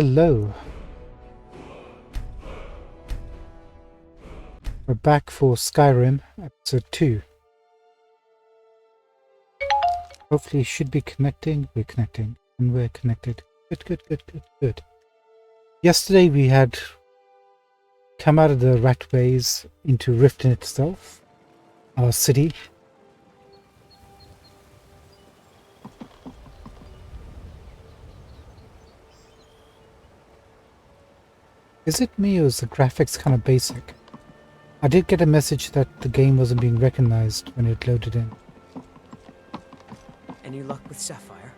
Hello. We're back for Skyrim, episode 2. Hopefully it should be connecting. We're connecting. And we're connected. Good. Yesterday we had come out of the ratways into Riften itself, our city. Is it me or is the graphics kind of basic? I did get a message that the game wasn't being recognized when it loaded in. Any luck with Sapphire?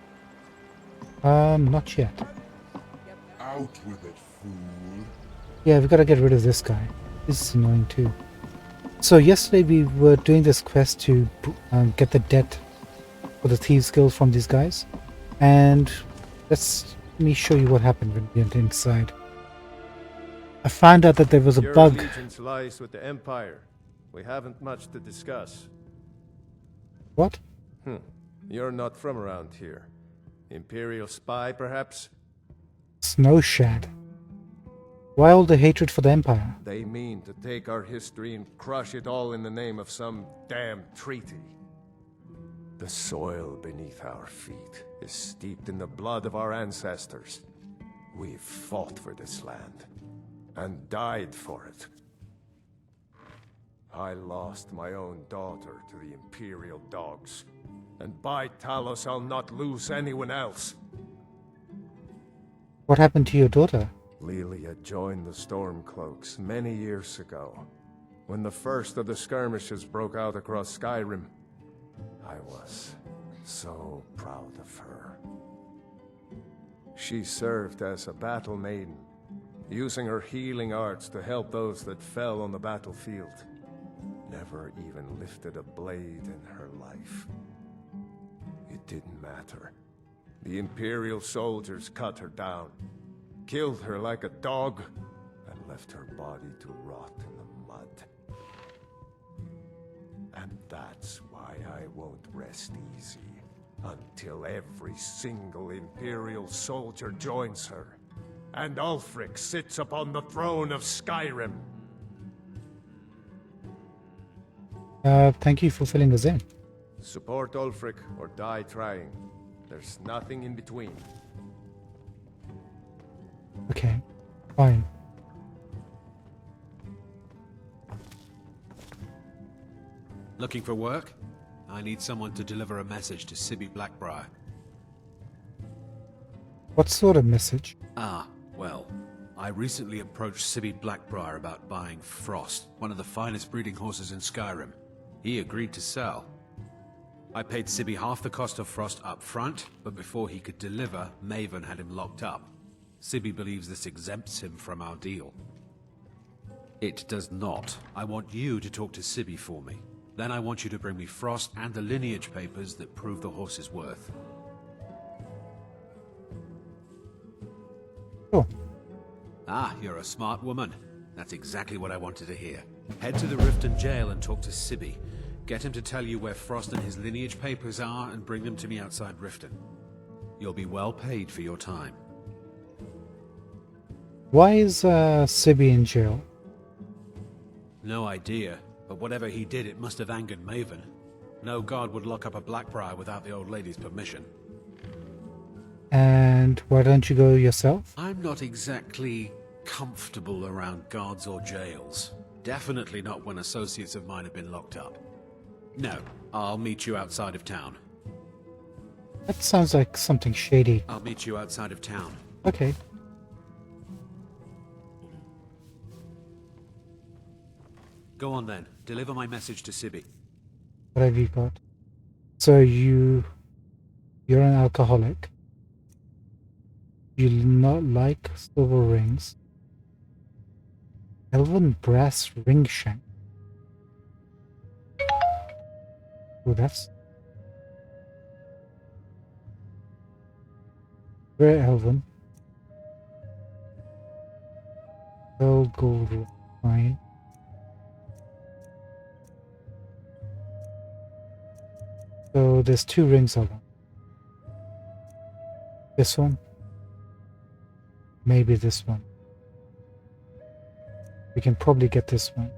Not yet. Out with it, fool. Yeah, we gotta get rid of this guy. This is annoying too. So yesterday we were doing this quest to get the debt for the Thieves Guild from these guys. And let me show you what happened when we went inside. I found out that there was a Your bug. allegiance lies with the Empire. We haven't much to discuss. What? You're not from around here. Imperial spy, perhaps? Snowshad. Why all the hatred for the Empire? They mean to take our history and crush it all in the name of some damn treaty. The soil beneath our feet is steeped in the blood of our ancestors. We've fought for this land and died for it. I lost my own daughter to the Imperial dogs, and by Talos I'll not lose anyone else. What happened to your daughter? Lilia joined the Stormcloaks many years ago, when the first of the skirmishes broke out across Skyrim. I was so proud of her. She served as a battle maiden, using her healing arts to help those that fell on the battlefield. Never even lifted a blade in her life. It didn't matter. The Imperial soldiers cut her down, killed her like a dog, and left her body to rot in the mud. And that's why I won't rest easy until every single Imperial soldier joins her, and Ulfric sits upon the throne of Skyrim. Thank you for filling us in. Support Ulfric or die trying. There's nothing in between. Okay, fine. Looking for work? I need someone to deliver a message to Sibby Blackbriar. What sort of message? Well, I recently approached Sibby Blackbriar about buying Frost, one of the finest breeding horses in Skyrim. He agreed to sell. I paid Sibby half the cost of Frost up front, but before he could deliver, Maven had him locked up. Sibby believes this exempts him from our deal. It does not. I want you to talk to Sibby for me. Then I want you to bring me Frost and the lineage papers that prove the horse's worth. Oh, You're a smart woman. That's exactly what I wanted to hear. Head to the Riften jail and talk to Sibby. Get him to tell you where Frost and his lineage papers are and bring them to me outside Riften. You'll be well paid for your time. why is Sibby in jail? No idea, but whatever he did, it must have angered Maven. No guard would lock up a Blackbriar without the old lady's permission. And why don't you go yourself? I'm not exactly comfortable around guards or jails. Definitely not when associates of mine have been locked up. No, I'll meet you outside of town. That sounds like something shady. I'll meet you outside of town. Okay. Go on then. Deliver my message to Sibby. What have you got? So you're an alcoholic. You not like silver rings. Elven brass ring shank. Oh, that's very elven. Pearl gold fine. So there's two rings of them. This one maybe this one. We can probably get this one.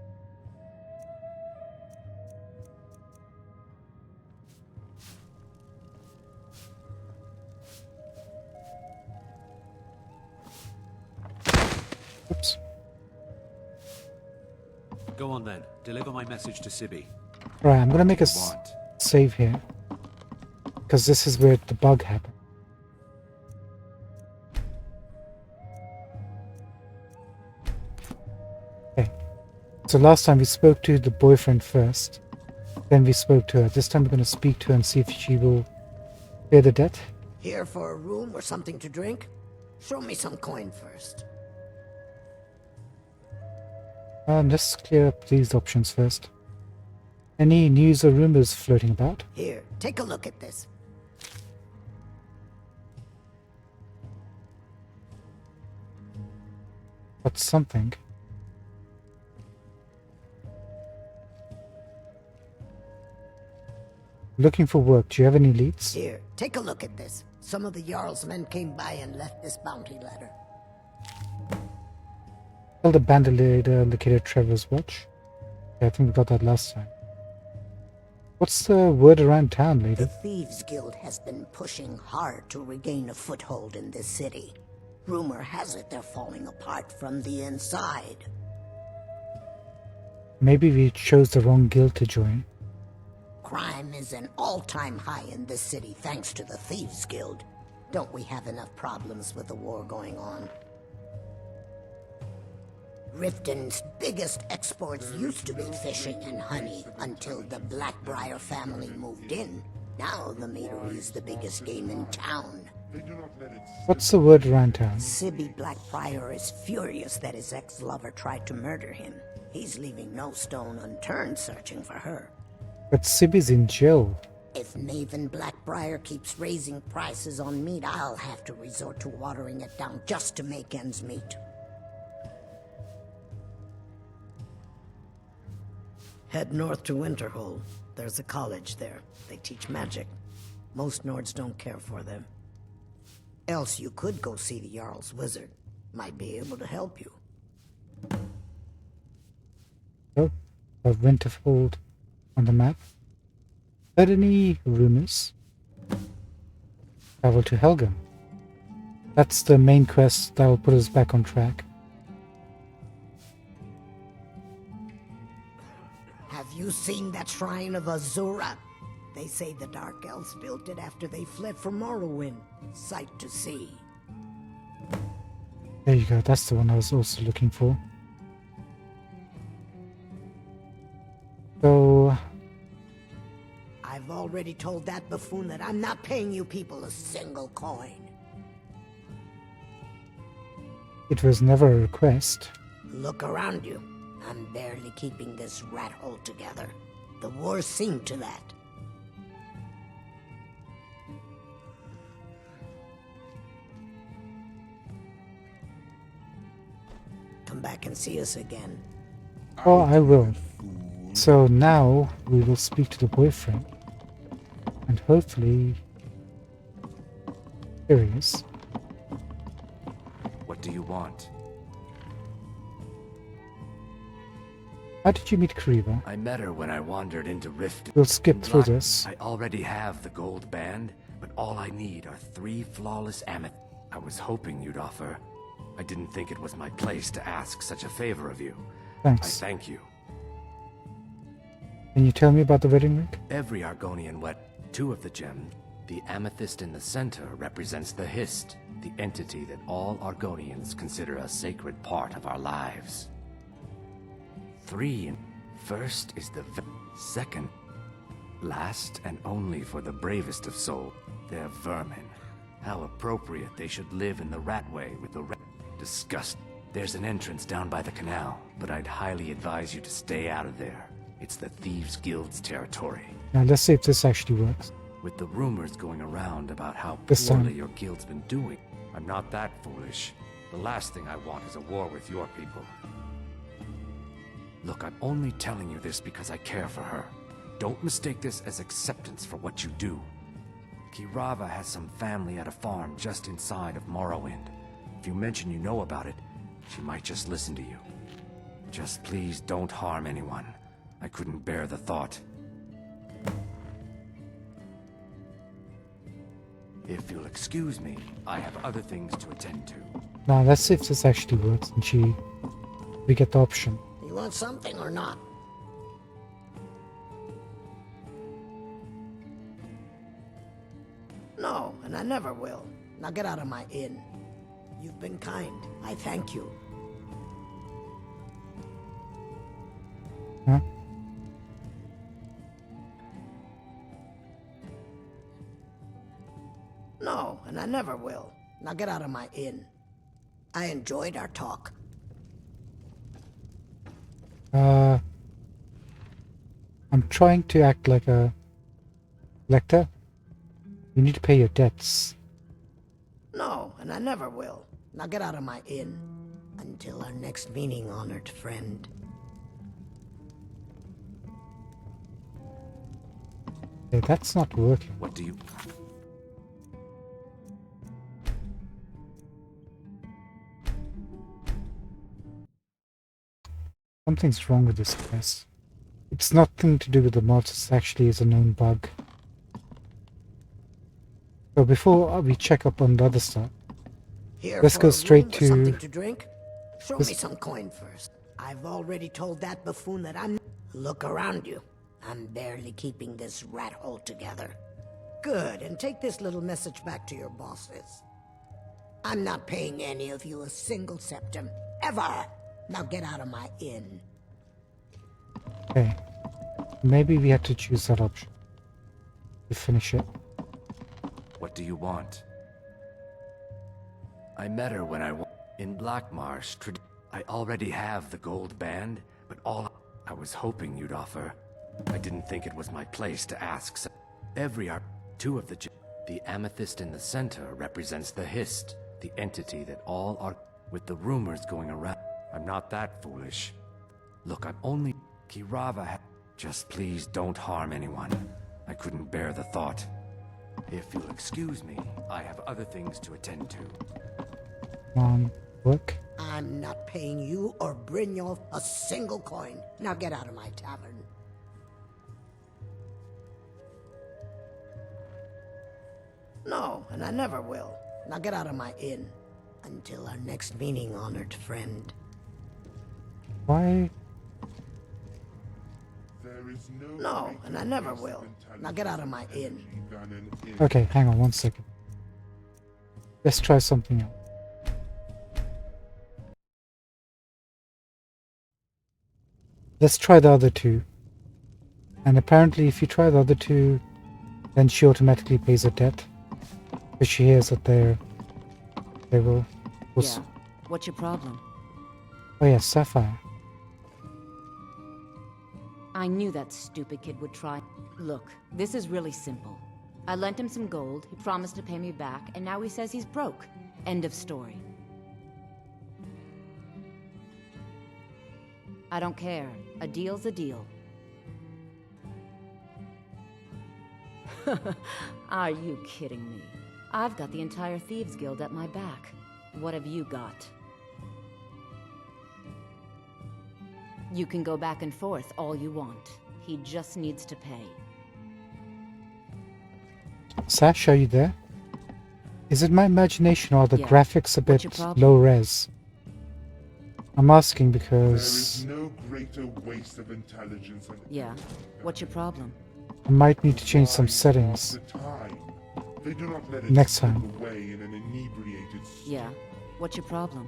Oops. Go on then. Deliver my message to Sibby. Right, I'm gonna make a Want? save here. Because this is where the bug happened. Okay. So last time we spoke to the boyfriend first. Then we spoke to her. This time we're gonna speak to her and see if she will pay the debt. Here for a room or something to drink? Show me some coin first. Let's clear up these options first. Any news or rumors floating about? Here, take a look at this. That's something. Looking for work. Do you have any leads? Here, take a look at this. Some of the Jarl's men came by and left this bounty letter. Tell the bandit leader located Trevor's watch. Yeah, I think we got that last time. What's the word around town, lady? The Thieves Guild has been pushing hard to regain a foothold in this city. Rumor has it they're falling apart from the inside. Maybe we chose the wrong guild to join. Crime is an all-time high in this city thanks to the Thieves Guild. Don't we have enough problems with the war going on? Riften's biggest exports used to be fishing and honey until the Blackbriar family moved in. Now the meadery is the biggest game in town. What's the word around town? Sibby Blackbriar is furious that his ex-lover tried to murder him. He's leaving no stone unturned searching for her. But Sibby's in jail. If Maven Blackbriar keeps raising prices on meat, I'll have to resort to watering it down just to make ends meet. Head north to Winterhold. There's a college there. They teach magic. Most Nords don't care for them. Else you could go see the Jarl's wizard. Might be able to help you. Oh, of Winterhold on the map. Heard any rumors? Travel to Helgum. That's the main quest that will put us back on track. Have you seen that shrine of Azura? They say the Dark Elves built it after they fled from Morrowind. Sight to see. There you go, that's the one I was also looking for. So, I've already told that buffoon that I'm not paying you people a single coin. it was never a request. Look around you. I'm barely keeping this rat hole together. The war's seen to that. Come back and see us again. Oh, I will. So now we will speak to the boyfriend. And hopefully... Here he is. What do you want? How did you meet Kariba? I met her when I wandered into Riften. We'll skip through this. I already have the gold band, but all I need are 3 flawless amethysts. I was hoping you'd offer. I didn't think it was my place to ask such a favor of you. Thanks. I thank you. Can you tell me about the wedding ring? Every Argonian wed 2 of the gems. The amethyst in the center represents the Hist, the entity that all Argonians consider a sacred part of our lives. 3. First is the second. Last and only for the bravest of souls. They're vermin. How appropriate they should live in the Ratway with the disgust. There's an entrance down by the canal, but I'd highly advise you to stay out of there. It's the Thieves Guild's territory. Now let's see if this actually works. With the rumors going around about how This time. poorly your guild's been doing, I'm not that foolish. The last thing I want is a war with your people. Look, I'm only telling you this because I care for her. Don't mistake this as acceptance for what you do. Kirava has some family at a farm just inside of Morrowind. If you mention you know about it, she might just listen to you. Just please don't harm anyone. I couldn't bear the thought. If you'll excuse me, I have other things to attend to. Now let's see if this actually works and we get the option. You want something or not? No, and I never will. Now get out of my inn. You've been kind. I thank you. Huh? No, and I never will. Now get out of my inn. I enjoyed our talk. I'm trying to act like a lector. You need to pay your debts. No, and I never will. Now get out of my inn. Until our next meeting, honored friend. Okay, that's not working. What do you... Something's wrong with this quest. It's nothing to do with the mods, it actually is a known bug. So before we check up on the other stuff, Here let's for go a straight room with to... something to drink. Show this- me some coin first. I've already told that buffoon that I'm... Look around you. I'm barely keeping this rat hole together. Good, and take this little message back to your bosses. I'm not paying any of you a single septim. Ever! Now get out of my inn. Okay. Maybe we had to choose that option to finish it. What do you want? I met her when in Blackmarsh. I already have the gold band, but all I was hoping you'd offer. I didn't think it was my place to ask. Two of the amethyst in the center represents the hist, the entity that all are with the rumors going around. I'm not that foolish. Look, I'm only Kirava. Just please don't harm anyone. I couldn't bear the thought. If you'll excuse me, I have other things to attend to. Work. I'm not paying you or Brynjolf a single coin. Now get out of my tavern. No, and I never will. Now get out of my inn. Until our next meeting, honored friend. Why? There is No, and I never will. Now get out of my inn. Okay, hang on one second. Let's try something else. Let's try the other two. And apparently if you try the other two, then she automatically pays a debt. Because she hears that they will... Yeah. What's your problem? Oh yeah, Sapphire. I knew that stupid kid would try. Look, this is really simple. I lent him some gold, he promised to pay me back, and now he says he's broke. End of story. I don't care. A deal's a deal. Are you kidding me? I've got the entire Thieves Guild at my back. What have you got? You can go back and forth all you want. He just needs to pay. Sash, are you there? Is it my imagination or are the Yeah. graphics a What's bit your problem? low res? I'm asking There because is no greater waste of intelligence and Yeah. What's your problem? I might need to change some Why settings. half the time? They do not let it Next slip time. away in an inebriated state. Yeah. What's your problem?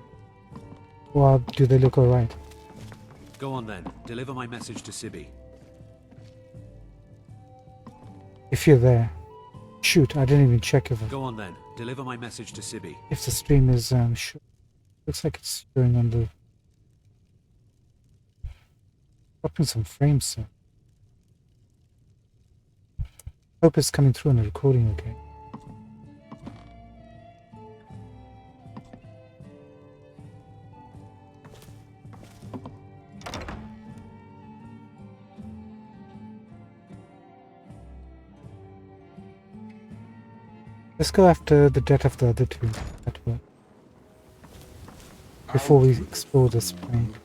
Or do they look alright? Go on then. Deliver my message to Sibby. If you're there. Shoot, I didn't even check Go on then. Deliver my message to Sibby. if the stream is looks like it's showing on the dropping some frames, sir. Hope it's coming through on the recording okay. Let's go after the death of the other two. That work. before we Out with explore it, this fool. plane.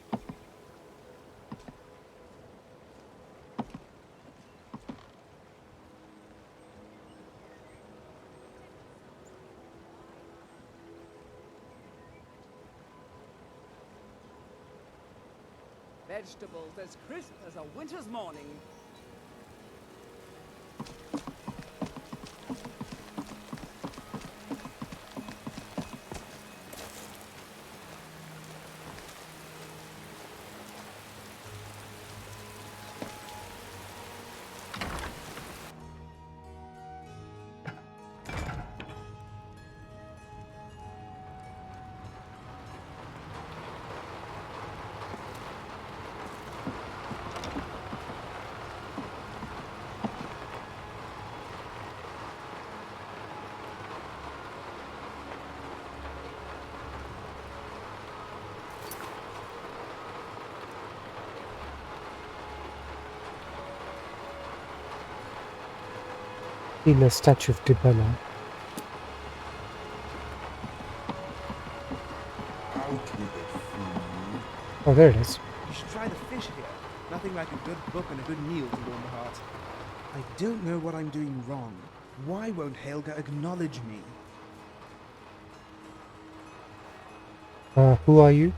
Vegetables as crisp as a winter's morning. Healer statue of Dibella. Out with it, fool. Oh, there it is. You should try the fish here. Nothing like a good book and a good meal to warm the heart. I don't know what I'm doing wrong. Why won't Helga acknowledge me? Who are you?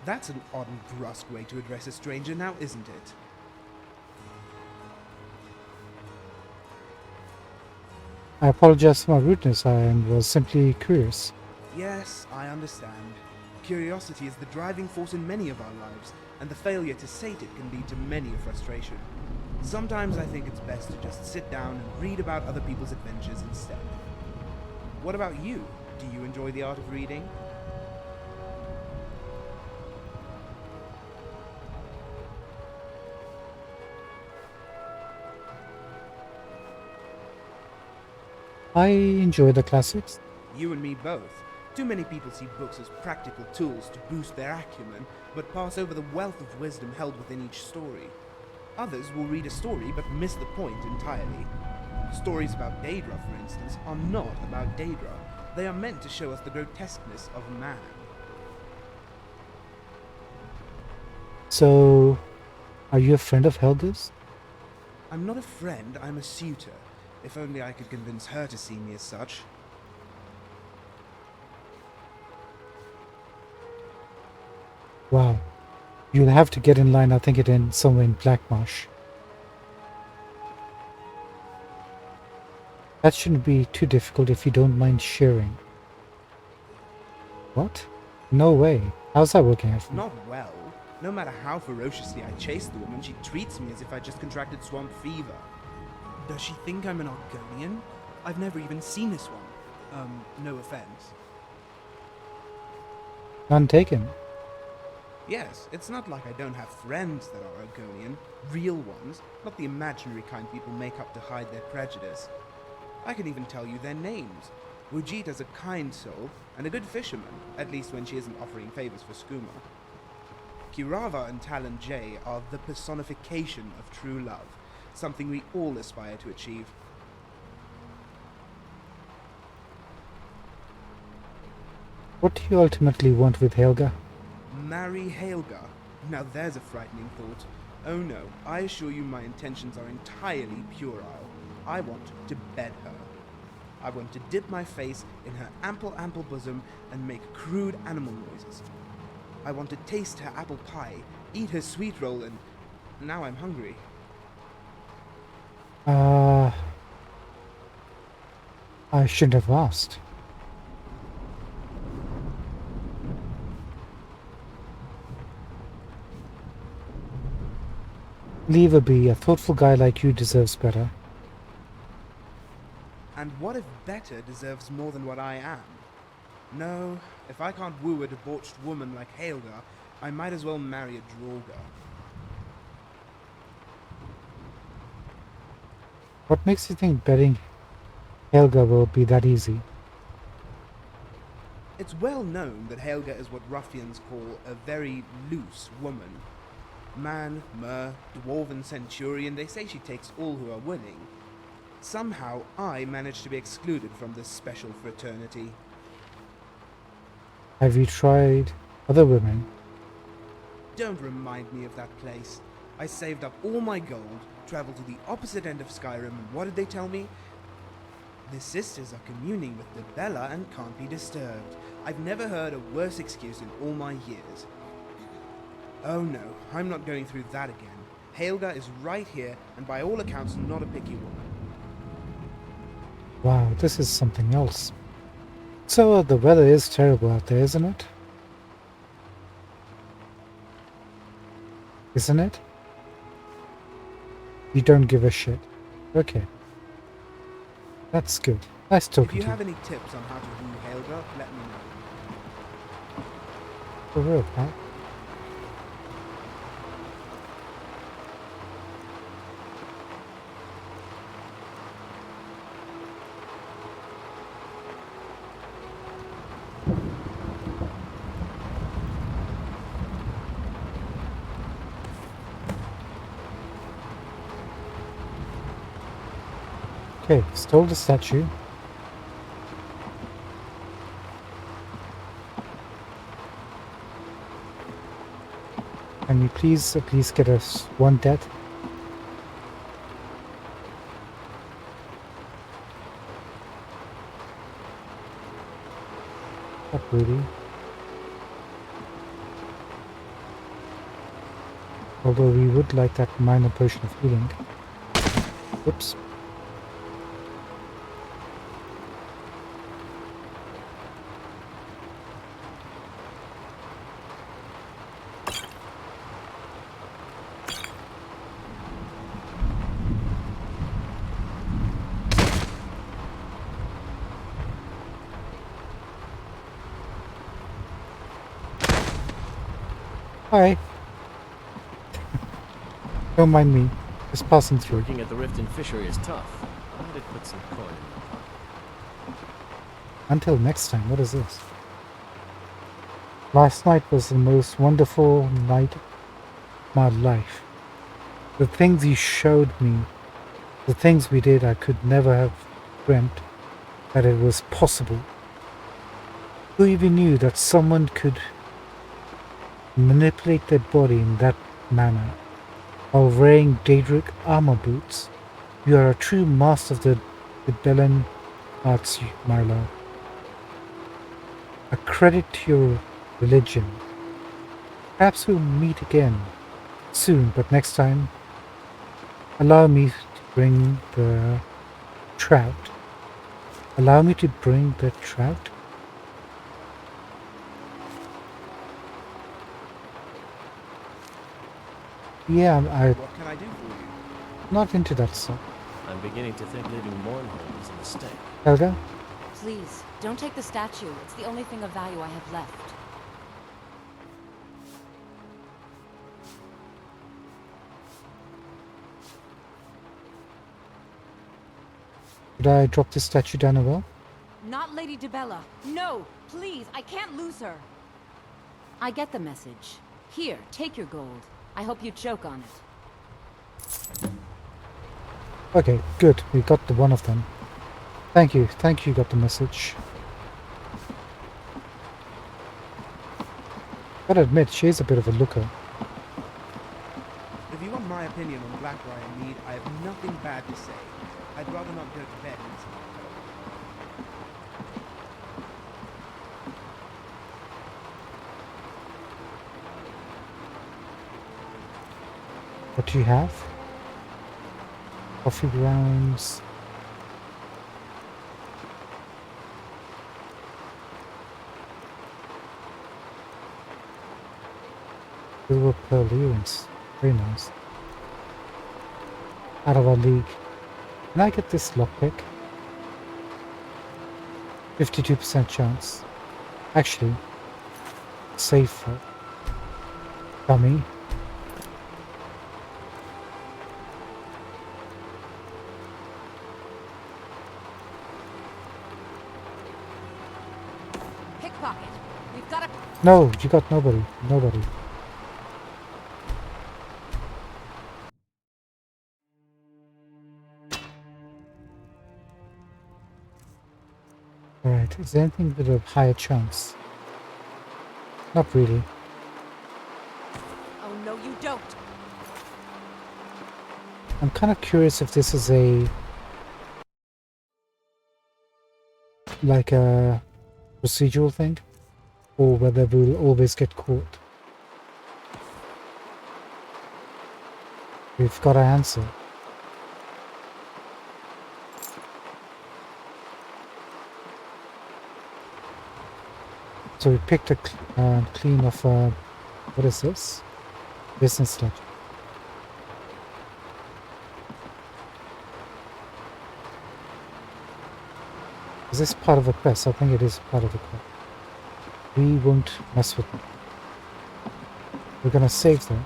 That's an odd and brusque way to address a stranger now, isn't it? I apologize for my rudeness. I was simply curious. Yes, I understand. Curiosity is the driving force in many of our lives, and the failure to sate it can lead to many a frustration. Sometimes I think it's best to just sit down and read about other people's adventures instead. What about you? Do you enjoy the art of reading? I enjoy the classics. You and me both. Too many people see books as practical tools to boost their acumen, but pass over the wealth of wisdom held within each story. Others will read a story but miss the point entirely. Stories about Daedra, for instance, are not about Daedra. They are meant to show us the grotesqueness of man. So, are you a friend of Helga's? I'm not a friend, I'm a suitor. If only I could convince her to see me as such. Wow. You'll have to get in line, I think it in somewhere in Blackmarsh. That shouldn't be too difficult if you don't mind sharing. What? No way. How's that working out for you? Not well. No matter how ferociously I chase the woman, she treats me as if I just contracted swamp fever. Does she think I'm an Argonian? I've never even seen this one. No offense. None taken. Yes, it's not like I don't have friends that are Argonian. Real ones, not the imaginary kind people make up to hide their prejudice. I can even tell you their names. Wujita's a kind soul, and a good fisherman, at least when she isn't offering favors for skooma. Kirava and Talon J are the personification of true love, something we all aspire to achieve. What do you ultimately want with Helga? Marry Helga? Now there's a frightening thought. Oh no, I assure you my intentions are entirely puerile. I want to bed her. I want to dip my face in her ample bosom and make crude animal noises. I want to taste her apple pie, eat her sweet roll, and now I'm hungry. I shouldn't have asked. Leave her be. A thoughtful guy like you deserves better. And what if better deserves more than what I am? No, if I can't woo a debauched woman like Helga, I might as well marry a Draugr. What makes you think betting Helga will be that easy? It's well known that Helga is what ruffians call a very loose woman. Man, mer, dwarven centurion, they say she takes all who are willing. Somehow, I managed to be excluded from this special fraternity. Have you tried other women. Don't remind me of that place. I saved up all my gold, traveled to the opposite end of Skyrim, and what did they tell me? The sisters are communing with the Bella and can't be disturbed. I've never heard a worse excuse in all my years. Oh no, I'm not going through that again. Helga is right here, and by all accounts not a picky woman. Wow, this is something else. So the weather is terrible out there, isn't it? Isn't it? You don't give a shit. Okay. That's good. Nice If talking you to you. have any tips on how to woo Helga, let me know. For real, pal. Okay, stole the statue. Can you please at least get us one death? Not really. Although we would like that minor potion of healing. Whoops. Hi. Don't mind me. Just passing through. Working at the Riften fishery is tough. I did put some coin in my pocket. Until next time, what is this? Last night was the most wonderful night of my life. The things you showed me, the things we did, I could never have dreamt that it was possible. Who even knew that someone could manipulate their body in that manner while wearing Daedric armor boots? You are a true master of the Belen arts, my love. A credit to your religion. Perhaps we'll meet again soon, but next time, allow me to bring the trout. Allow me to bring the trout? Yeah, I'm What can I do for you? not into that stuff. I'm beginning to think leaving Mournhold is a mistake. Helga? Please, don't take the statue. It's the only thing of value I have left. Should I drop this statue down a well? Not Lady Dibella. No, please, I can't lose her. I get the message. Here, take your gold. I hope you choke on it. Okay, good. We got the one of them. Thank you. Thank you, got the message. Gotta admit, she is a bit of a looker. If you want my opinion on Blackbriar Mead, I have nothing bad to say. I'd rather not go to bed in some What do you have? Coffee grounds. Silver pearl earrings. Very nice. Out of our league. Can I get this lockpick? 52% chance. Actually, safer. Dummy. Pickpocket. We've got a... No, you got nobody. Nobody. Alright, is there anything with a higher chance? Not really. Oh, no, you don't. I'm kind of curious if this is like a procedural thing, or whether we'll always get caught. We've got our answer. So we picked a clean of what is this? Business ledger. Is this part of the quest? I think it is part of the quest. We won't mess with them. We're gonna save them.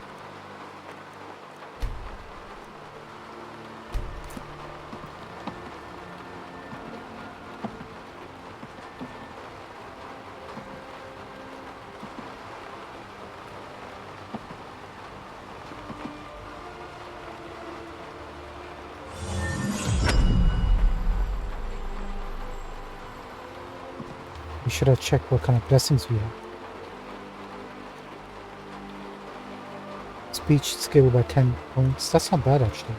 We should have checked what kind of blessings we have. Speech skill by 10 points. That's not bad actually.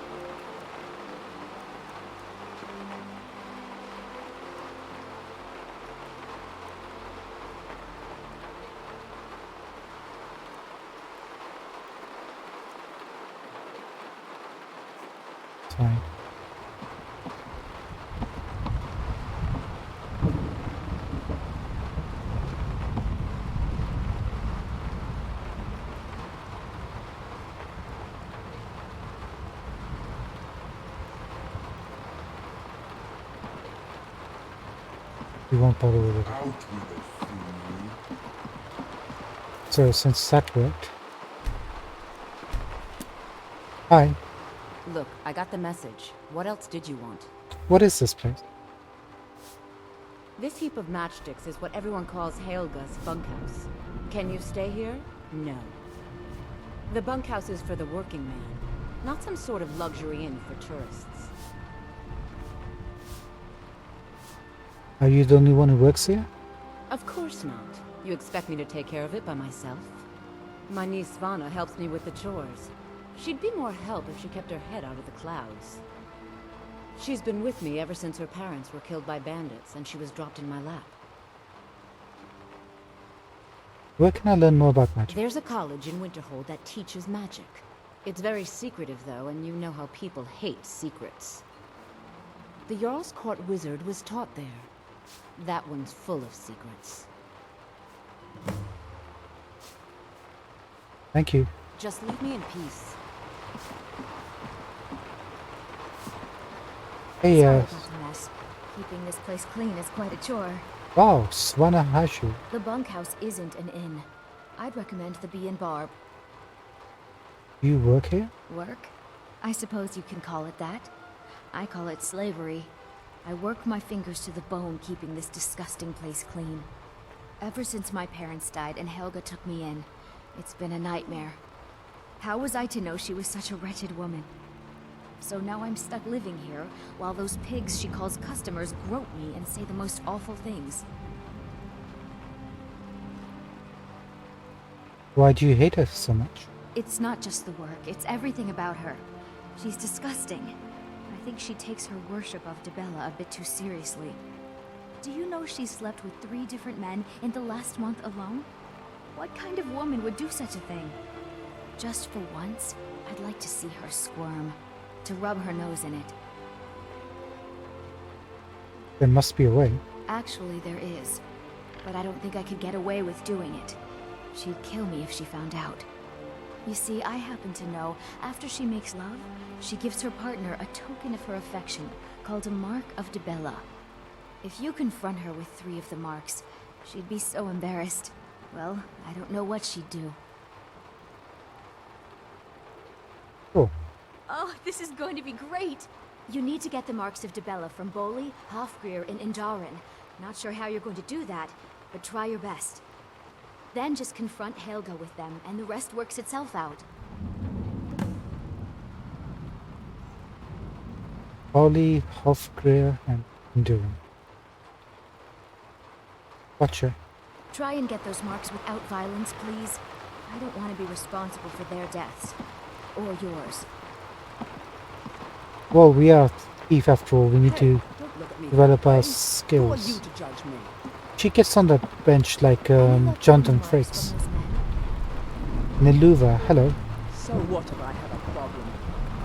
It's fine. We won't bother with it. Out with it, fool. So since that worked. Hi, Look, I got the message. What else did you want? what is this place? This heap of matchsticks is what everyone calls Helga's bunkhouse. Can you stay here? No. The bunkhouse is for the working man, not some sort of luxury inn for tourists. Are you the only one who works here? Of course not. You expect me to take care of it by myself? My niece Svana helps me with the chores. She'd be more help if she kept her head out of the clouds. She's been with me ever since her parents were killed by bandits and she was dropped in my lap. Where can I learn more about magic? There's a college in Winterhold that teaches magic. It's very secretive though, and you know how people hate secrets. The Jarl's Court wizard was taught there. That one's full of secrets. Thank you. Just leave me in peace. Hey, Sorry about the mess. Keeping this place clean is quite a chore. wow, Swana Hashu. The bunkhouse isn't an inn. I'd recommend the Bee and Barb. You work here? Work? I suppose you can call it that. I call it slavery. I work my fingers to the bone keeping this disgusting place clean. Ever since my parents died and Helga took me in, it's been a nightmare. How was I to know she was such a wretched woman? So now I'm stuck living here, while those pigs she calls customers grope me and say the most awful things. Why do you hate her so much? It's not just the work, it's everything about her. She's disgusting. I think she takes her worship of Dibella a bit too seriously. Do you know she slept with 3 different men in the last month alone? What kind of woman would do such a thing? Just for once, I'd like to see her squirm. To rub her nose in it. There must be a way. Actually, there is. But I don't think I could get away with doing it. She'd kill me if she found out. You see, I happen to know, after she makes love, she gives her partner a token of her affection, called a Mark of Dibella. If you confront her with 3 of the marks, she'd be so embarrassed. Well, I don't know what she'd do. Oh, Oh, this is going to be great! You need to get the marks of Dibella from Boli, Hofgrir, and Indaren. Not sure how you're going to do that, but try your best. Then just confront Helga with them, and the rest works itself out. Holly, Hofgrir, and Enduring. Gotcha. Try and get those marks without violence, please. I don't want to be responsible for their deaths. Or yours. Well, we are thief after all. We need to Don't look at me develop that our way. Who are you skills. to judge me? She gets on the bench like Any Jonathan marks from Frakes. those men? Niluva, hello. So what if I have a problem?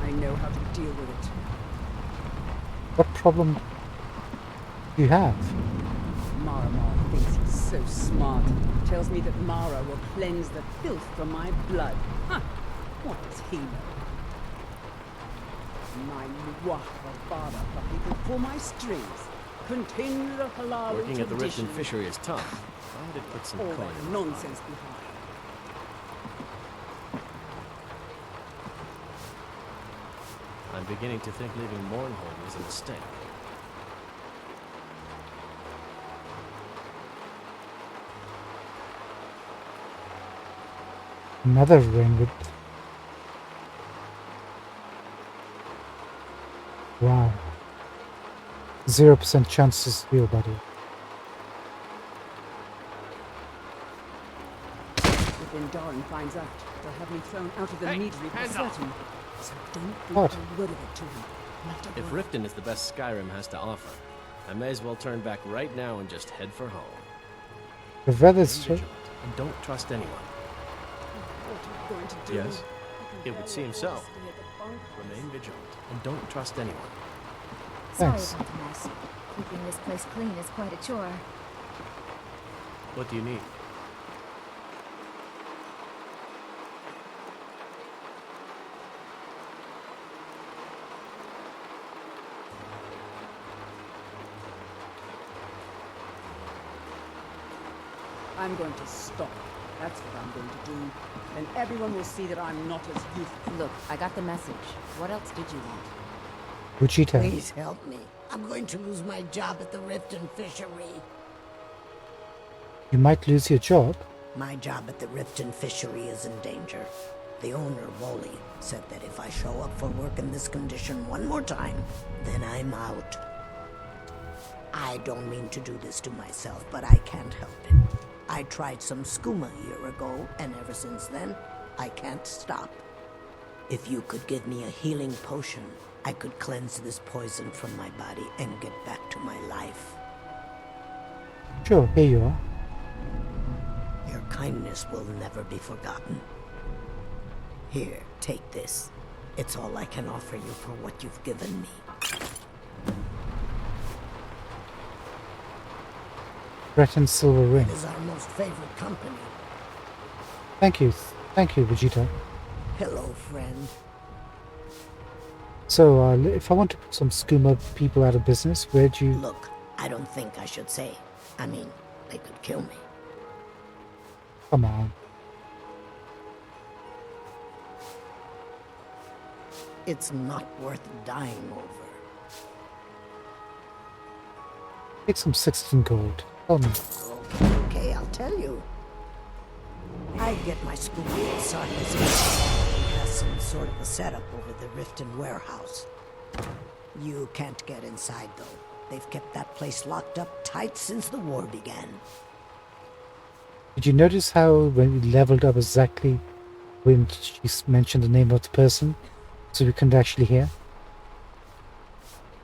I know how to deal with it. What problem do you have? Mara thinks he's so smart. Tells me that Mara will cleanse the filth from my blood. Huh. What does he know? My Luwaha father probably could pull my strings. Continue the halal Working at the Riften tradition. fishery is tough. I did put some All coin that in. nonsense behind. I'm beginning to think leaving Mournhold was a mistake. Another rainwood. Wow. 0% chance this is real, buddy. If Indaren finds out, they'll have me thrown out of the meadery for certain. So don't What? breathe a word of it to him. Not a If word. Riften is the best Skyrim has to offer, I may as well turn back right now and just head for home. The Remain weather's vigilant and don't trust anyone. What are you going to do? Yes, I can it would barely seem afford so. to stay at the bunkhouse. Remain vigilant and don't trust anyone. Sorry Thanks. about the mess. Keeping this place clean is quite a chore. What do you need? I'm going to stop. That's what I'm going to do. And everyone will see that I'm not as youthful. Look, I got the message. What else did you want? Vegeta. Please help me. I'm going to lose my job at the Riften fishery. You might lose your job. My job at the Riften fishery is in danger. The owner, Wally, said that if I show up for work in this condition one more time, then I'm out. I don't mean to do this to myself, but I can't help it. I tried some skooma a year ago, and ever since then, I can't stop. If you could give me a healing potion, I could cleanse this poison from my body and get back to my life. Sure, here you are. Your kindness will never be forgotten. Here, take this. It's all I can offer you for what you've given me. Breton's silver ring. It is our most favorite company. Thank you. Thank you, Vegeta. Hello, friend. So, if I want to put some skooma people out of business, where do you... Look, I don't think I should say. I mean, they could kill me. Come on. It's not worth dying over. Take some 16 gold. Tell me. Okay, I'll tell you. I get my school at Sarkis. He has some sort of a setup over the Riften warehouse. You can't get inside, though. They've kept that place locked up tight since the war began. Did you notice how when we leveled up exactly when she mentioned the name of the person, so we couldn't actually hear?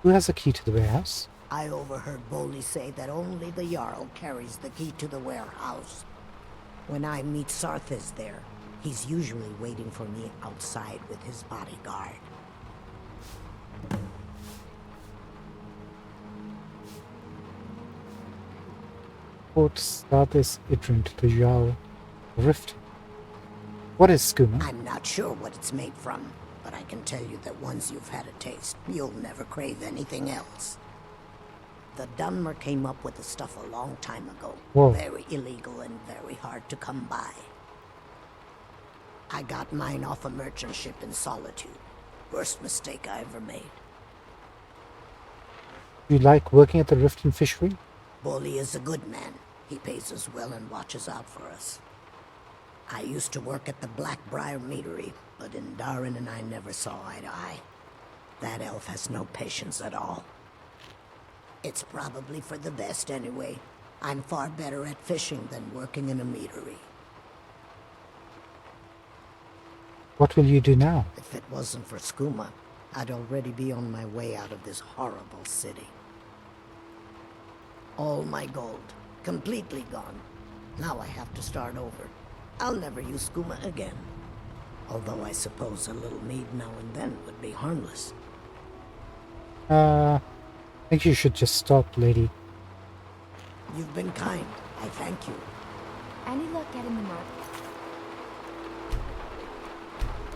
Who has the key to the warehouse? I overheard Boli say that only the Jarl carries the key to the warehouse. When I meet Sarthis there, he's usually waiting for me outside with his bodyguard. Port Status Idrant, the Jarl Rift. What is skooma? I'm not sure what it's made from, but I can tell you that once you've had a taste, you'll never crave anything else. The Dunmer came up with the stuff a long time ago. Whoa. Very illegal and very hard to come by. I got mine off a merchant ship in Solitude. Worst mistake I ever made. Do you like working at the Riften fishery? Bolly is a good man. He pays us well and watches out for us. I used to work at the Blackbriar meadery, but Indaren and I never saw eye to eye. That elf has no patience at all. It's probably for the best anyway. I'm far better at fishing than working in a meadery. What will you do now? If it wasn't for skooma, I'd already be on my way out of this horrible city. All my gold, completely gone. Now I have to start over. I'll never use skooma again. Although I suppose a little mead now and then would be harmless. I think you should just stop, lady. You've been kind. I thank you. Any luck getting the mark?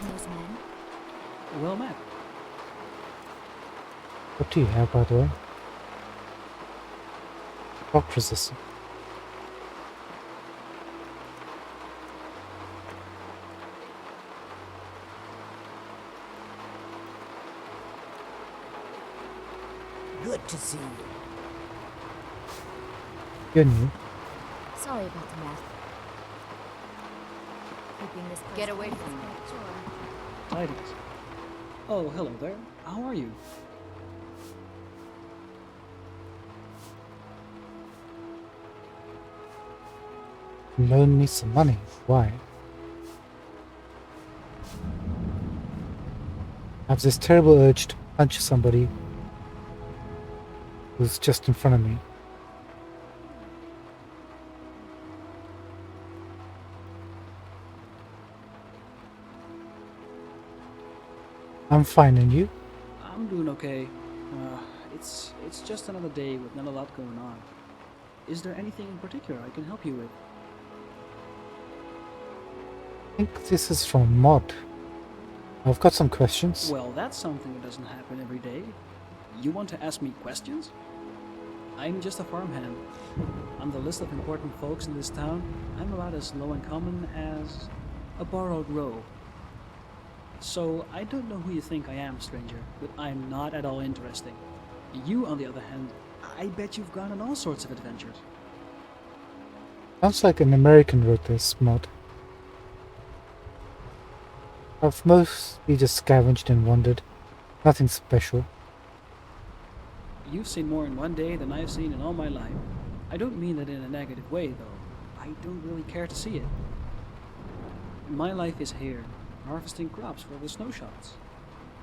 Those men? Well met. What do you have, by the way? Shock resistant. Good to see you. You're new. Sorry about the mess. Keeping this place Get away clean from is me. quite a chore. Tidings. Oh, hello there. How are you? Loan me some money. Why? I have this terrible urge to punch somebody who's just in front of me. I'm fine, and you? I'm doing okay. It's just another day with not a lot going on. Is there anything in particular I can help you with? I think this is from Mod. I've got some questions. Well, that's something that doesn't happen every day. You want to ask me questions? I'm just a farmhand. On the list of important folks in this town, I'm about as low in common as a borrowed row. So, I don't know who you think I am, stranger, but I'm not at all interesting. You, on the other hand, I bet you've gone on all sorts of adventures. Sounds like an American wrote this Mod. I've mostly just scavenged and wandered. Nothing special. You've seen more in one day than I've seen in all my life. I don't mean that in a negative way, though. I don't really care to see it. My life is here, harvesting crops for the snow shots.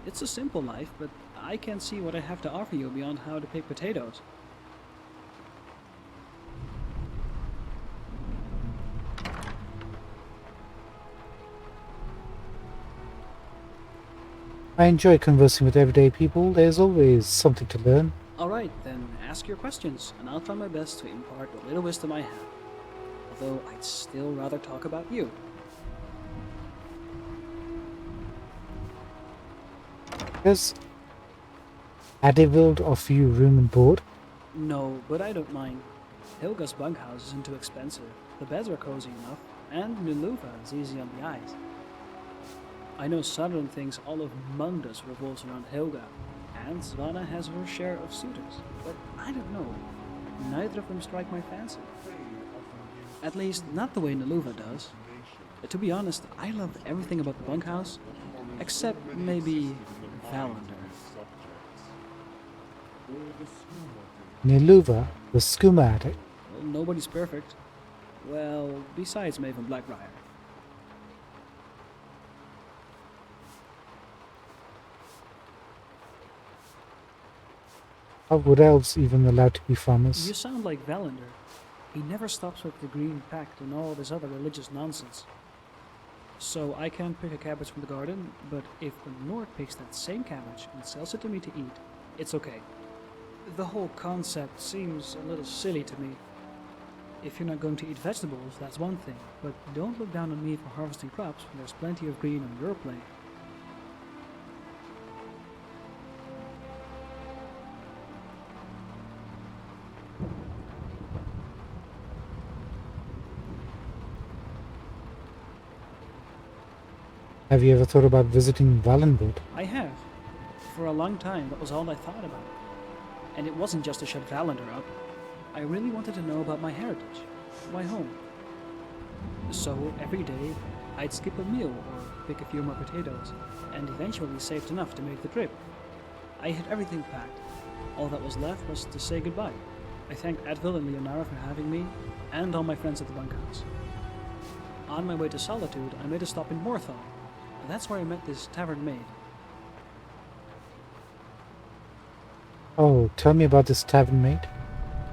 It's a simple life, but I can't see what I have to offer you beyond how to pick potatoes. I enjoy conversing with everyday people. There's always something to learn. Alright, then ask your questions, and I'll try my best to impart what little wisdom I have. Although I'd still rather talk about you. Does Adivald offer you room and board? No, but I don't mind. Helga's bunkhouse isn't too expensive, the beds are cozy enough, and Miluva is easy on the eyes. I know Southern thinks all of Mundus revolves around Helga, and Svanna has her share of suitors, but I don't know. Neither of them strike my fancy. At least, not the way Miluva does. To be honest, I love everything about the bunkhouse, except maybe Valander. Niluva, the skooma addict. Well, nobody's perfect. Well, besides Maven Blackbriar. How would elves even allowed to be farmers? You sound like Valander. He never stops with the Green Pact and all this other religious nonsense. So I can't pick a cabbage from the garden, but if the Nord picks that same cabbage and sells it to me to eat, it's okay. The whole concept seems a little silly to me. If you're not going to eat vegetables, that's one thing, but don't look down on me for harvesting crops when there's plenty of green on your plate. Have you ever thought about visiting Valenwood? I have. For a long time, that was all I thought about. And it wasn't just to shut Valander up. I really wanted to know about my heritage, my home. So every day, I'd skip a meal or pick a few more potatoes, and eventually saved enough to make the trip. I had everything packed. All that was left was to say goodbye. I thanked Advil and Leonara for having me, and all my friends at the bunkhouse. On my way to Solitude, I made a stop in Morthal. That's where I met this tavern maid. Oh, tell me about this tavern maid.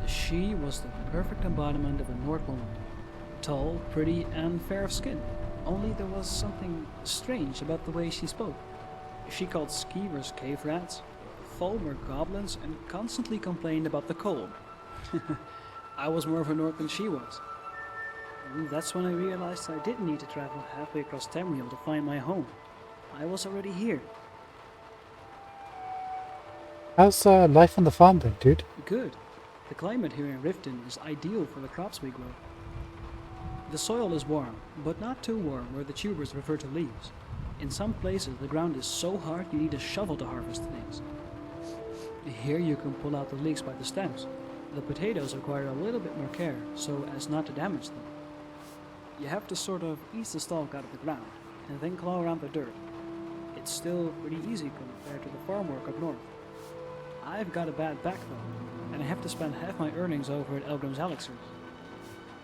She was the perfect embodiment of a Nord woman. Tall, pretty, and fair of skin. Only there was something strange about the way she spoke. She called skeevers cave rats, Fulmer goblins, and constantly complained about the cold. I was more of a Nord than she was. And that's when I realized I didn't need to travel halfway across Tamriel to find my home. I was already here. How's life on the farm then, dude? Good. The climate here in Riften is ideal for the crops we grow. The soil is warm, but not too warm where the tubers refer to leaves. In some places the ground is so hard you need a shovel to harvest things. Here you can pull out the leeks by the stems. The potatoes require a little bit more care, so as not to damage them. You have to sort of ease the stalk out of the ground, and then claw around the dirt. It's still pretty easy compared to the farm work up north. I've got a bad back though, and I have to spend half my earnings over at Elgrim's Elixirs.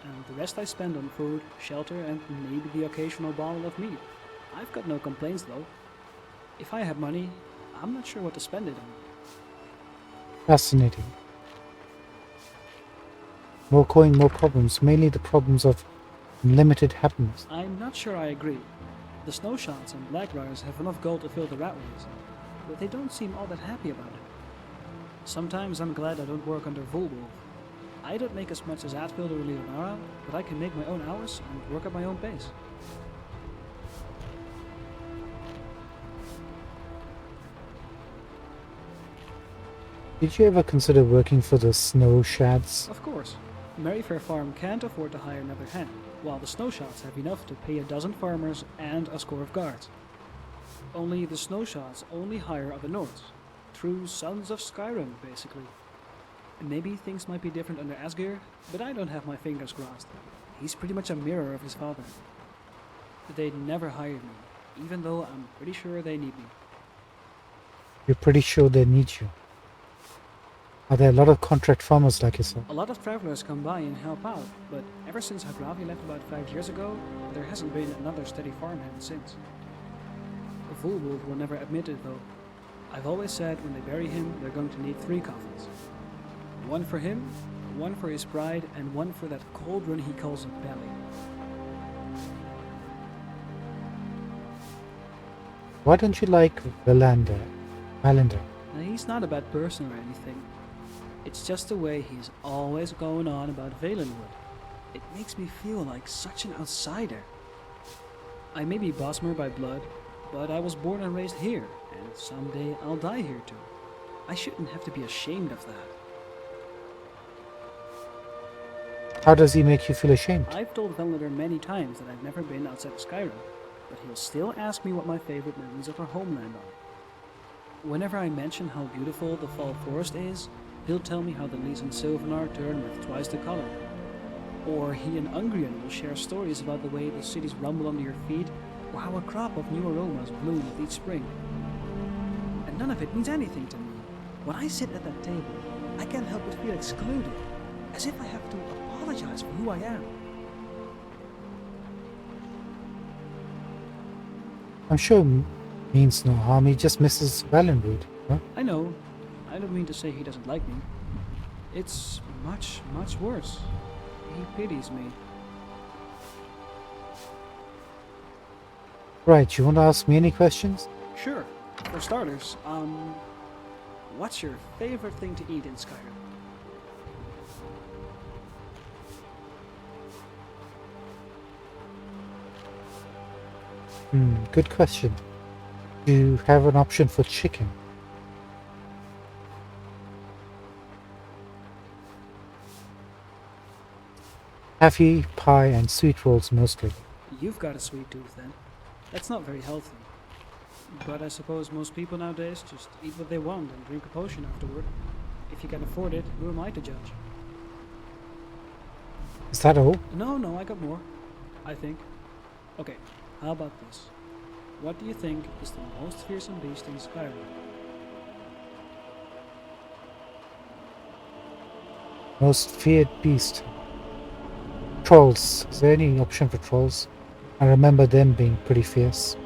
And the rest I spend on food, shelter, and maybe the occasional bottle of meat. I've got no complaints though. If I have money, I'm not sure what to spend it on. Fascinating. More coin, more problems. Mainly the problems of limited happiness. I'm not sure I agree. The snowshots and blackbriars have enough gold to fill the ratways, but they don't seem all that happy about it. Sometimes I'm glad I don't work under Volwolf. I don't make as much as Atfield or Leonara, but I can make my own hours and work at my own pace. Did you ever consider working for the snow shads? Of course. Merryfair Farm can't afford to hire another hand, while the snowshots have enough to pay a dozen farmers and a score of guards. Only the snowshots only hire other Nords. True sons of Skyrim, basically. Maybe things might be different under Asgeir, but I don't have my fingers crossed. He's pretty much a mirror of his father. They'd never hired me, even though I'm pretty sure they need me. You're pretty sure they need you. Are there a lot of contract farmers like yourself? A lot of travelers come by and help out, but ever since Hagravi left about 5 years ago, there hasn't been another steady farmhand since. Volwolf will never admit it though. I've always said when they bury him, they're going to need 3 coffins. One for him, one for his bride, and one for that cauldron he calls a belly. Why don't you like Valander? Now, he's not a bad person or anything. It's just the way he's always going on about Valenwood. It makes me feel like such an outsider. I may be Bosmer by blood, but I was born and raised here, and someday I'll die here too. I shouldn't have to be ashamed of that. How does he make you feel ashamed? I've told Velnader many times that I've never been outside of Skyrim, but he'll still ask me what my favorite memories of our homeland are. Whenever I mention how beautiful the Fall Forest is, he'll tell me how the leaves in Sylvanar turn with twice the color. Or he and Ungrian will share stories about the way the cities rumble under your feet, or how a crop of new aromas bloom with each spring. And none of it means anything to me. When I sit at that table, I can't help but feel excluded, as if I have to apologize for who I am. I'm sure means no harm. He just misses Valenwood. Huh? I know. I don't mean to say he doesn't like me. It's much, much worse. He pities me. Right, you want to ask me any questions? Sure. For starters, what's your favorite thing to eat in Skyrim? Good question. Do you have an option for chicken? Taffy, pie, and sweet rolls mostly. You've got a sweet tooth then. That's not very healthy. But I suppose most people nowadays just eat what they want and drink a potion afterward. If you can afford it, who am I to judge? Is that all? No, I got more. I think. Okay, how about this? What do you think is the most fearsome beast in Skyrim? Most feared beast. Trolls. Is there any option for trolls? I remember them being pretty fierce.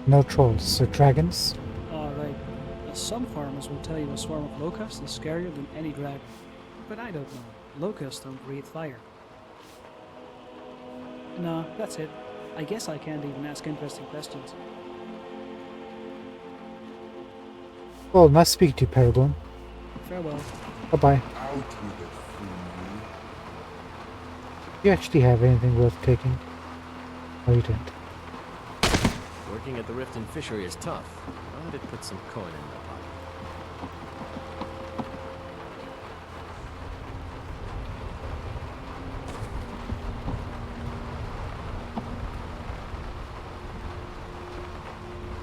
No trolls, so dragons? Alright. Some farmers will tell you a swarm of locusts is scarier than any dragon. But I don't know. Locusts don't breathe fire. No, that's it. I guess I can't even ask interesting questions. Well, nice speaking to you, Paragon. Farewell. Bye-bye. Out with it, fool. Do you actually have anything worth taking? Oh, you don't. Working at the Riften fishery is tough. I did put some coin in my pocket.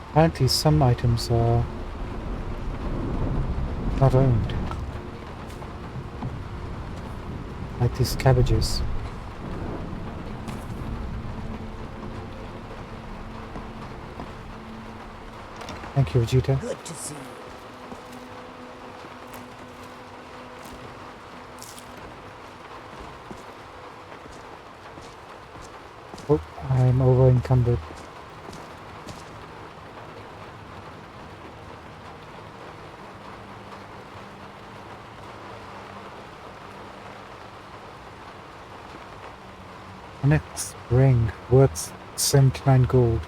Apparently some items are not owned. Like these cabbages. Thank you, Vegeta. Good to see you. Oh, I'm over encumbered. Next ring worth 79 gold.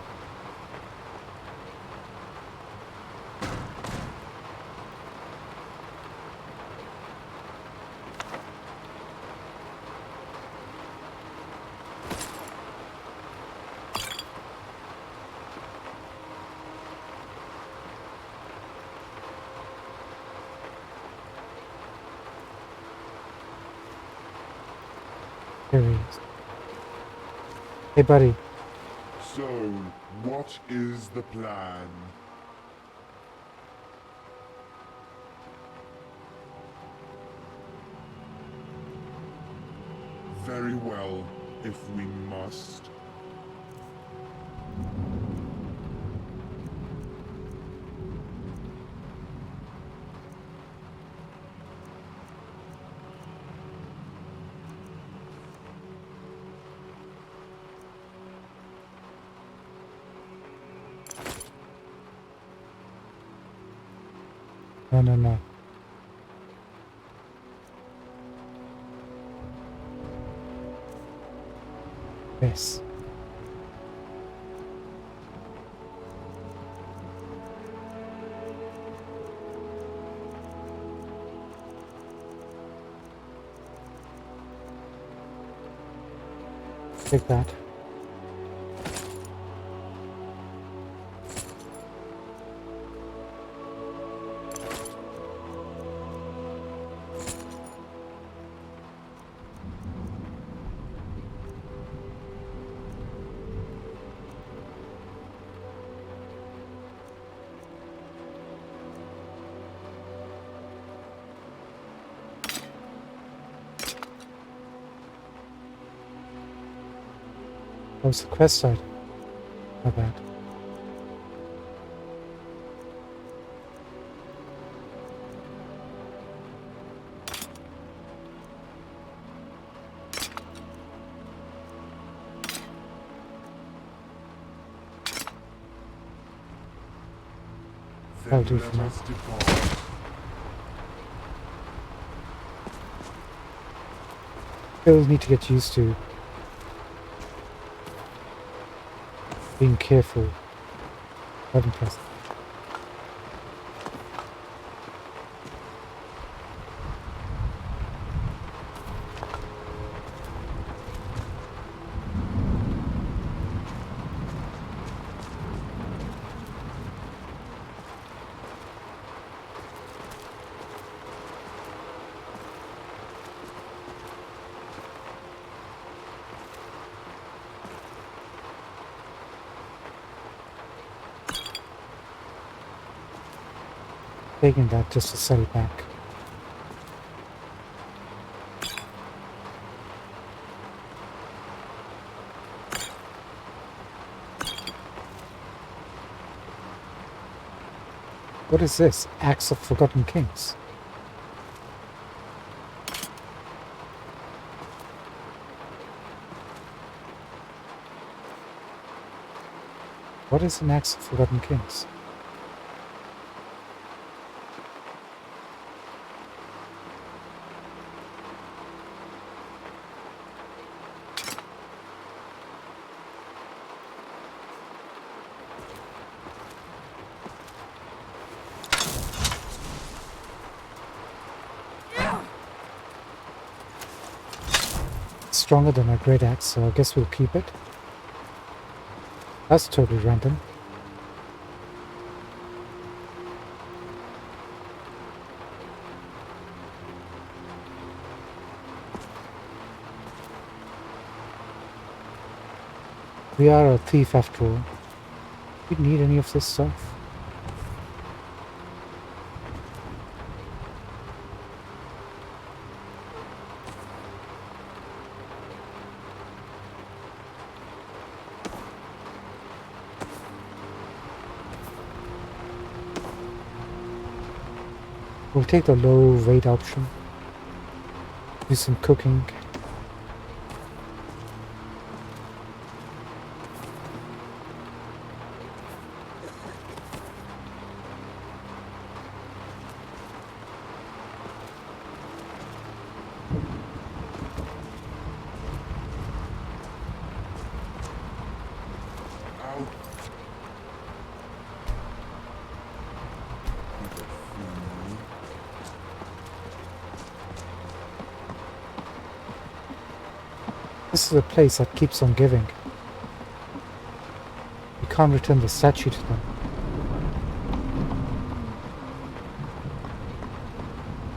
Here he is. Hey, buddy. So, what is the plan? Very well, if we must. No, no, no. Yes. Take that. That was the quest side. Not bad. That'll do for now. Let us depart. Still need to get used to being careful. Button press. Taking that just to sell it back. What is this? Axe of Forgotten Kings. What is an Axe of Forgotten Kings? Stronger than my great axe, so I guess we'll keep it. That's totally random. We are a thief after all. We don't need any of this stuff. We'll take the low weight option. Do some cooking. This is a place that keeps on giving. We can't return the statue to them.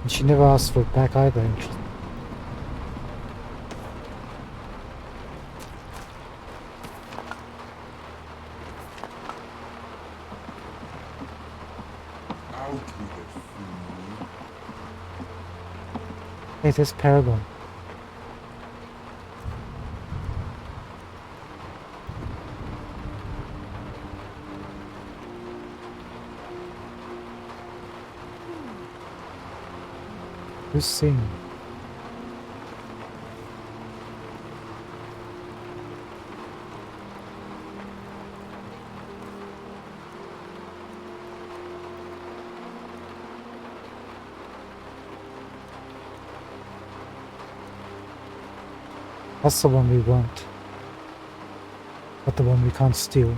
And she never asked for it back either. Out with it, fool. Hey, there's Paragon. Who's singing? That's the one we want, but the one we can't steal.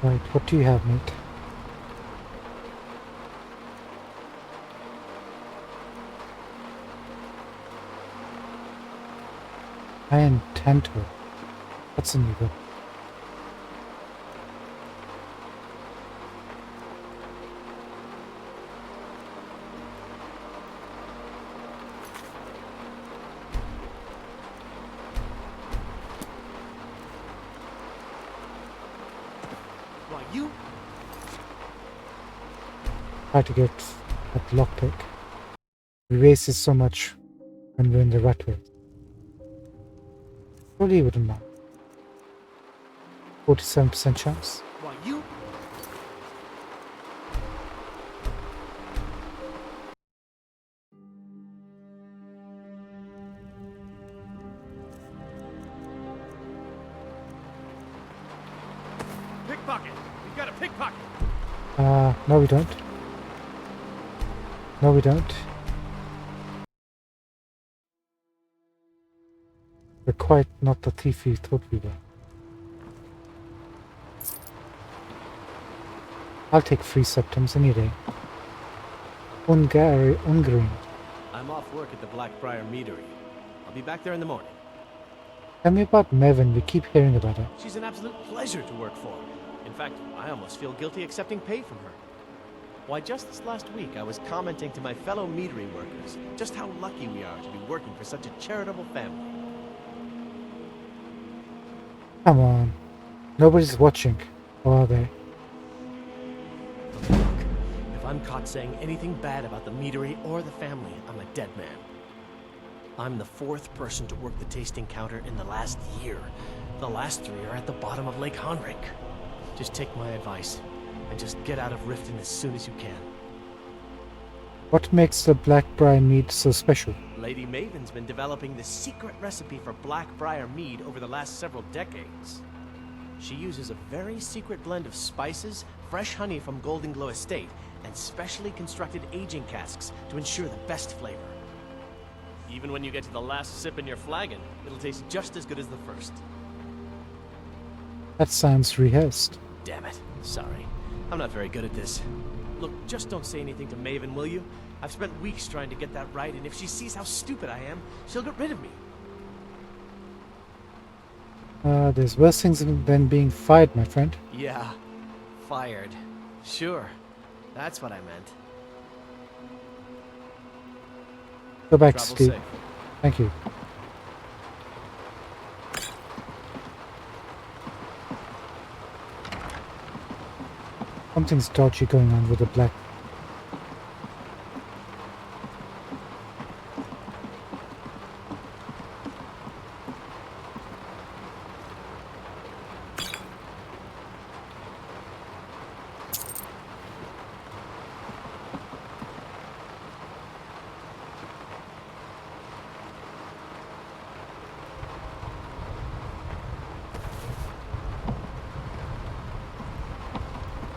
Right, what do you have, mate? Iron Tanto. That's a new one. Try to get that lockpick. We wasted so much when we're in the rat race. Surely you wouldn't mind. 47% chance. Why, you... Pickpocket! We've got a pickpocket! No we don't. No we don't. We're quite not the thief we thought we were. I'll take free septums any day. Ungarin. I'm off work at the Blackbriar Meadery. I'll be back there in the morning. Tell me about Mevin, we keep hearing about her. She's an absolute pleasure to work for. In fact, I almost feel guilty accepting pay from her. Why, just this last week, I was commenting to my fellow meadery workers just how lucky we are to be working for such a charitable family. Come on. Nobody's watching. Or are they? Look, if I'm caught saying anything bad about the meadery or the family, I'm a dead man. I'm the 4th person to work the tasting counter in the last year. The last 3 are at the bottom of Lake Honrik. Just take my advice, and just get out of Riften as soon as you can. What makes the Blackbriar mead so special? Lady Maven's been developing the secret recipe for Blackbriar mead over the last several decades. She uses a very secret blend of spices, fresh honey from Golden Glow Estate, and specially constructed aging casks to ensure the best flavor. Even when you get to the last sip in your flagon, it'll taste just as good as the first. That sounds rehearsed. Damn it. Sorry. I'm not very good at this. Look, just don't say anything to Maven, will you? I've spent weeks trying to get that right, and if she sees how stupid I am, she'll get rid of me. There's worse things than being fired, my friend. Yeah. Fired. Sure. That's what I meant. Go back, Travel Steve. safe. Thank you. Something's dodgy going on with the black.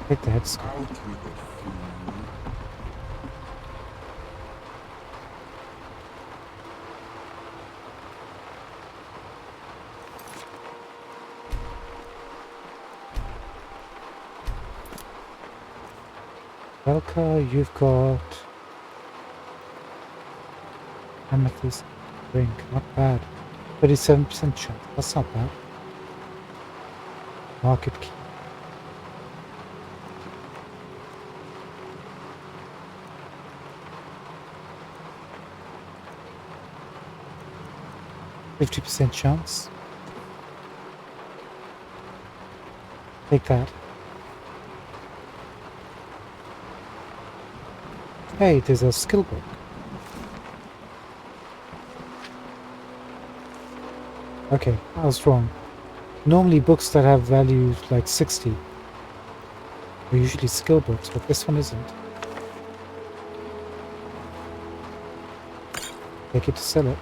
Take the head scope. Out with it, fool. 'Velka, you've got amethyst ring. Not bad. 37% chance. That's not bad. Market key. %50 chance. Take that. Hey, there's a skill book. Okay, I was wrong. Normally books that have values like 60 are usually skill books, but this one isn't. Take it to sell it.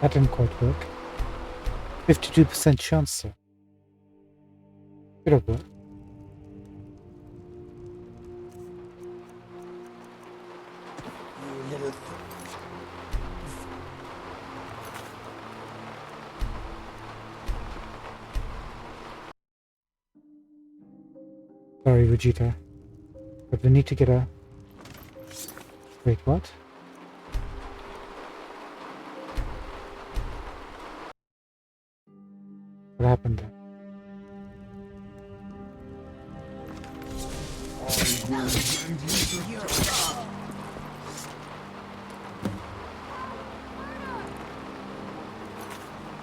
That didn't quite work. 52% chance, sir. Could have worked. Sorry, Vegeta. But we need to get a... Wait, what? What happened there?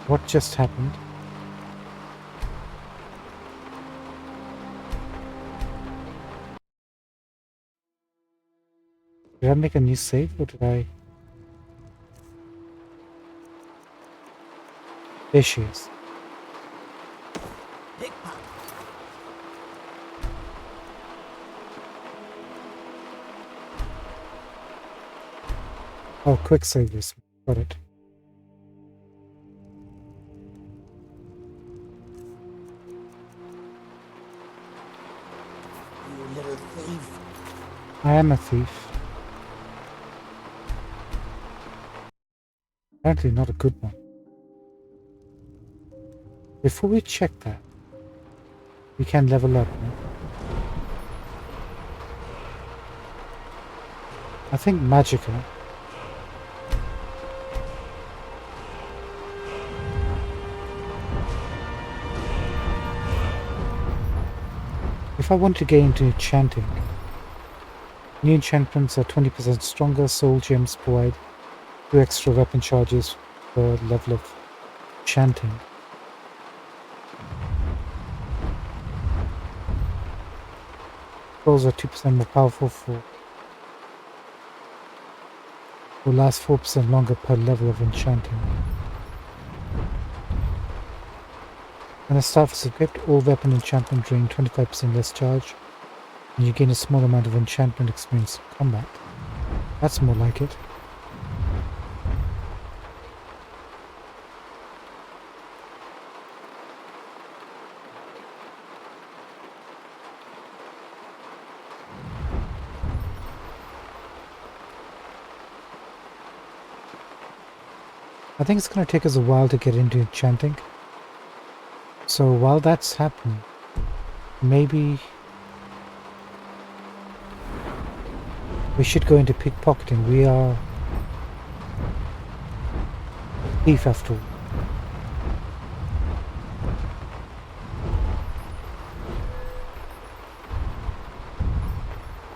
What just happened? Did I make a new save or did I? There she is. Oh, quick save this. Got it. I am a thief. Apparently not a good one. Before we check that, we can level up. No? I think magical. If I want to get into enchanting, new enchantments are 20% stronger. Soul gems provide 2 extra weapon charges per level of enchanting. Scrolls are 2% more powerful will last 4% longer per level of enchanting. When a staff is equipped, all weapon enchantment drain 25% less charge, and you gain a small amount of enchantment experience in combat. That's more like it. I think it's going to take us a while to get into enchanting. So while that's happening, maybe we should go into pickpocketing. We are thief after all.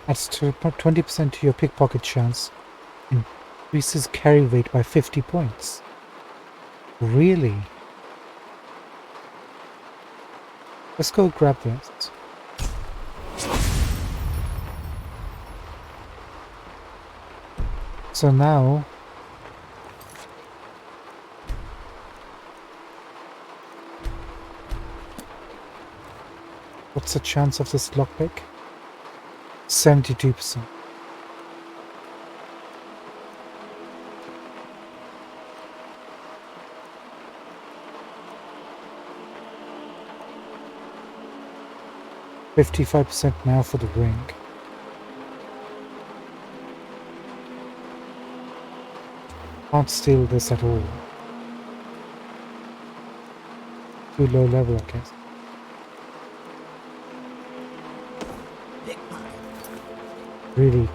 Adds to 20% to your pickpocket chance. Increases carry weight by 50 points. Really? Let's go grab this. So now what's the chance of this lockpick? 72%. $55% now for the ring. Can't steal this at all. Too low level, I guess. Really?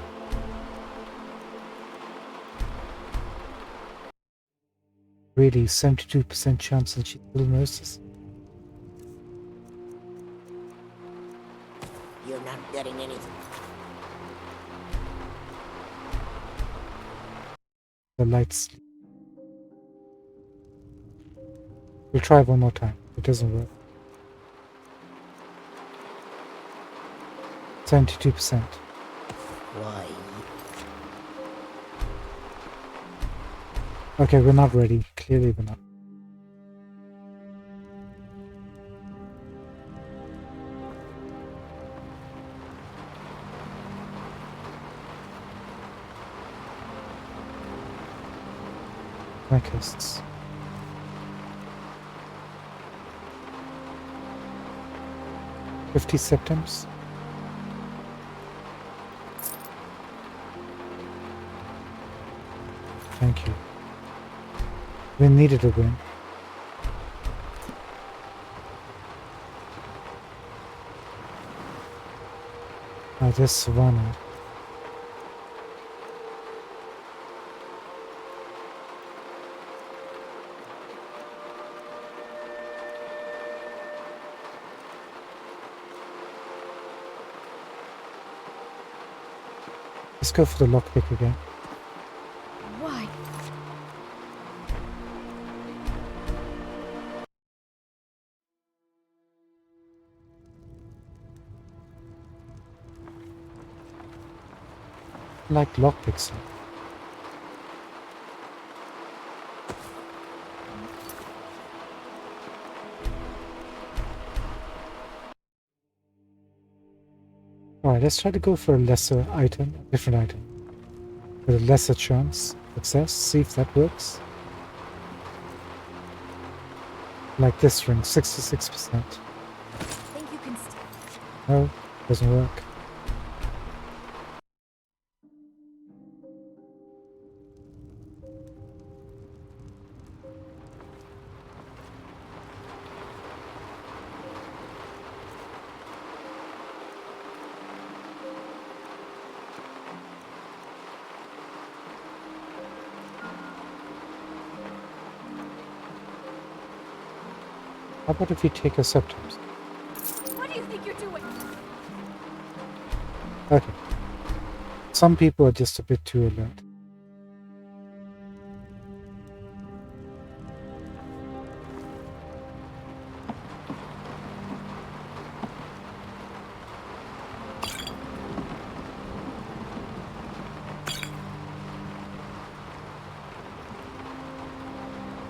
Really, 72% chance that she still notices. You're not getting anything. The lights. We'll try one more time. It doesn't work. 72%. Why? Okay, we're not ready. Clearly we're not. Anarchists. $50 septums. Thank you. We needed a win. Now this Savannah. Let's go for the lockpick again. Why? Like lockpicks. Alright, let's try to go for a lesser item, a different item. With a lesser chance of success, see if that works. Like this ring, 66%. Think you can No, doesn't work. How about if we take a subtimes? What do you think you're doing? Okay. Some people are just a bit too alert.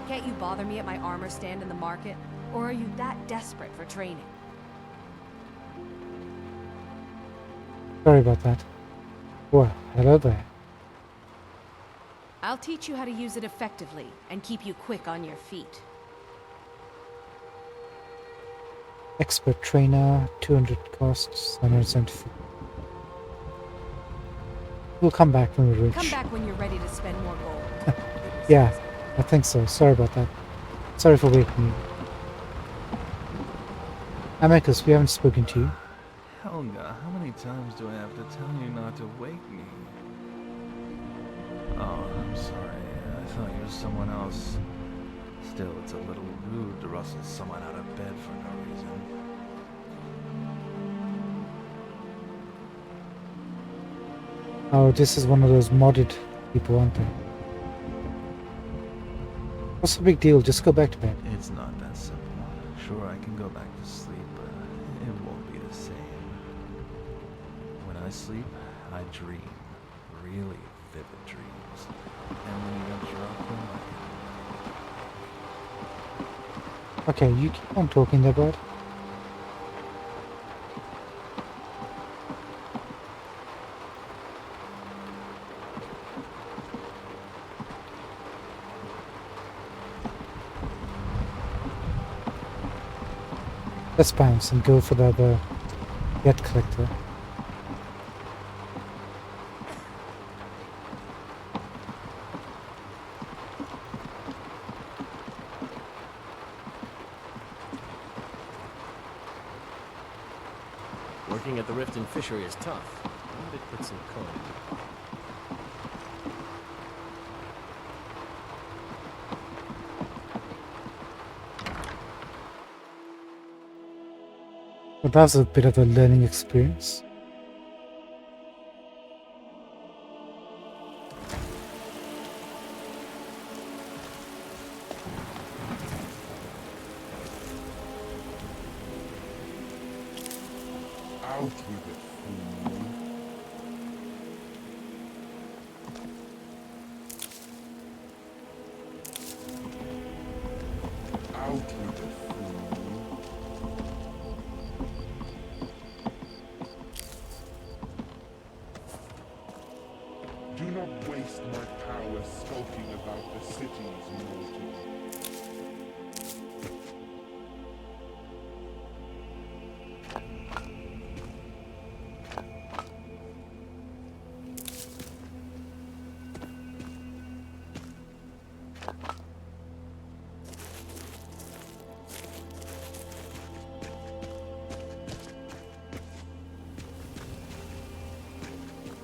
Can't you bother me at my armor stand in the market? Or are you that desperate for training? Sorry about that. Well, hello there. I'll teach you how to use it effectively and keep you quick on your feet. Expert trainer, 200 costs, 170. We'll come back when we're rich. Come back when you're ready to spend more gold. Yeah, I think so. Sorry about that. Sorry for waking you. Amicus, we haven't spoken to you. Helga, how many times do I have to tell you not to wake me? Oh, I'm sorry. I thought you were someone else. Still, it's a little rude to rustle someone out of bed for no reason. Oh, this is one of those modded people, aren't they? What's the big deal? Just go back to bed. It's not that simple. Sure, I can go back to sleep, but it won't be the same. When I sleep, I dream. Really vivid dreams. And when you interrupt them, Okay, you keep on talking there, bud. Let's bounce and go for the other get collector. Working at the Riften fishery is tough. But it puts some coin. Well, that was a bit of a learning experience. Out with it, fool. Out with it, fool. Do not waste my power skulking about the cities, mortal.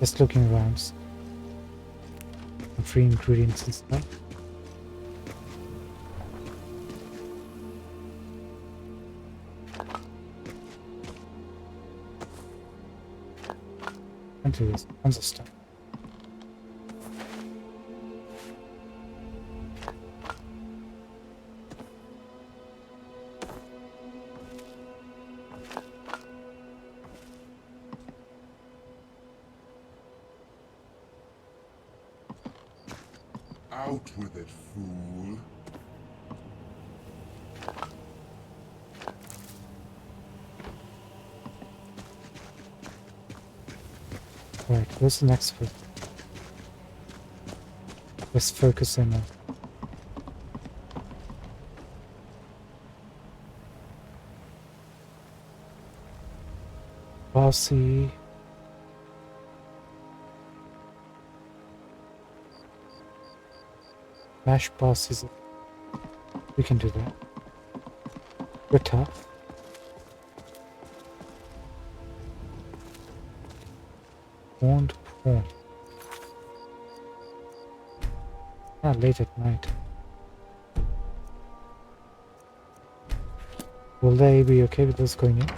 Just looking around. Some free ingredients and stuff. And there's tons of stuff. Out with it, fool. Right, where's the next foot? Let's focus in on. Bossy. Mash bosses. We can do that. We're tough. Horned prawn. Not late at night. Will they be okay with us going in?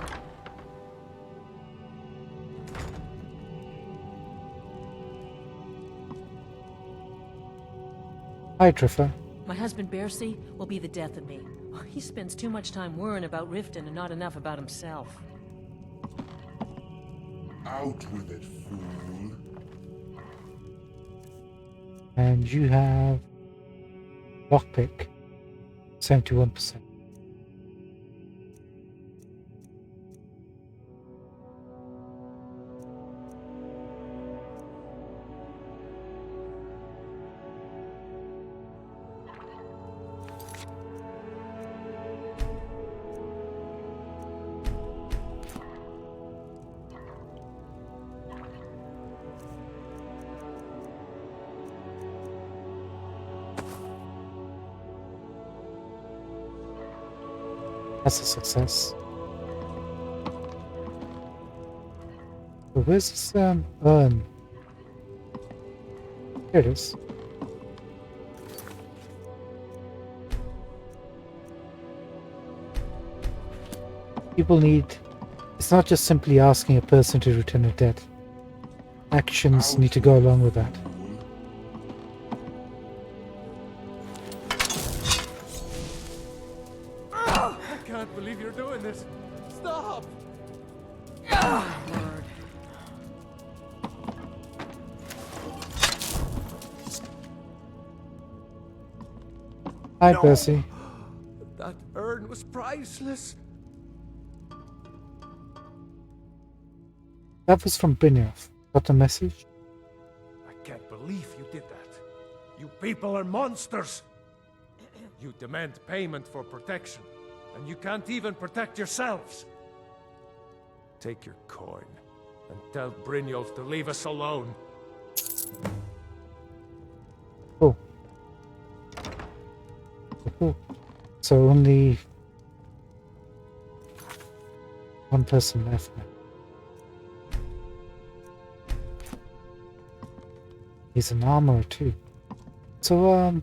Hi, Triffer. My husband Bercy will be the death of me. He spends too much time worrying about Riften and not enough about himself. Out with it, fool. And you have lockpick, 71%. That's a success. So where's this urn? Here it is. People need... It's not just simply asking a person to return a debt. Actions need to go along with that. I can't believe you're doing this. Stop! Lord. Hi, Percy. That urn was priceless. That was from Brynjolf. Got the message? I can't believe you did that. You people are monsters. You demand payment for protection, and you can't even protect yourselves. Take your coin and tell Brynjolf to leave us alone. Oh. Oh. So only one person left now. He's an armorer too. So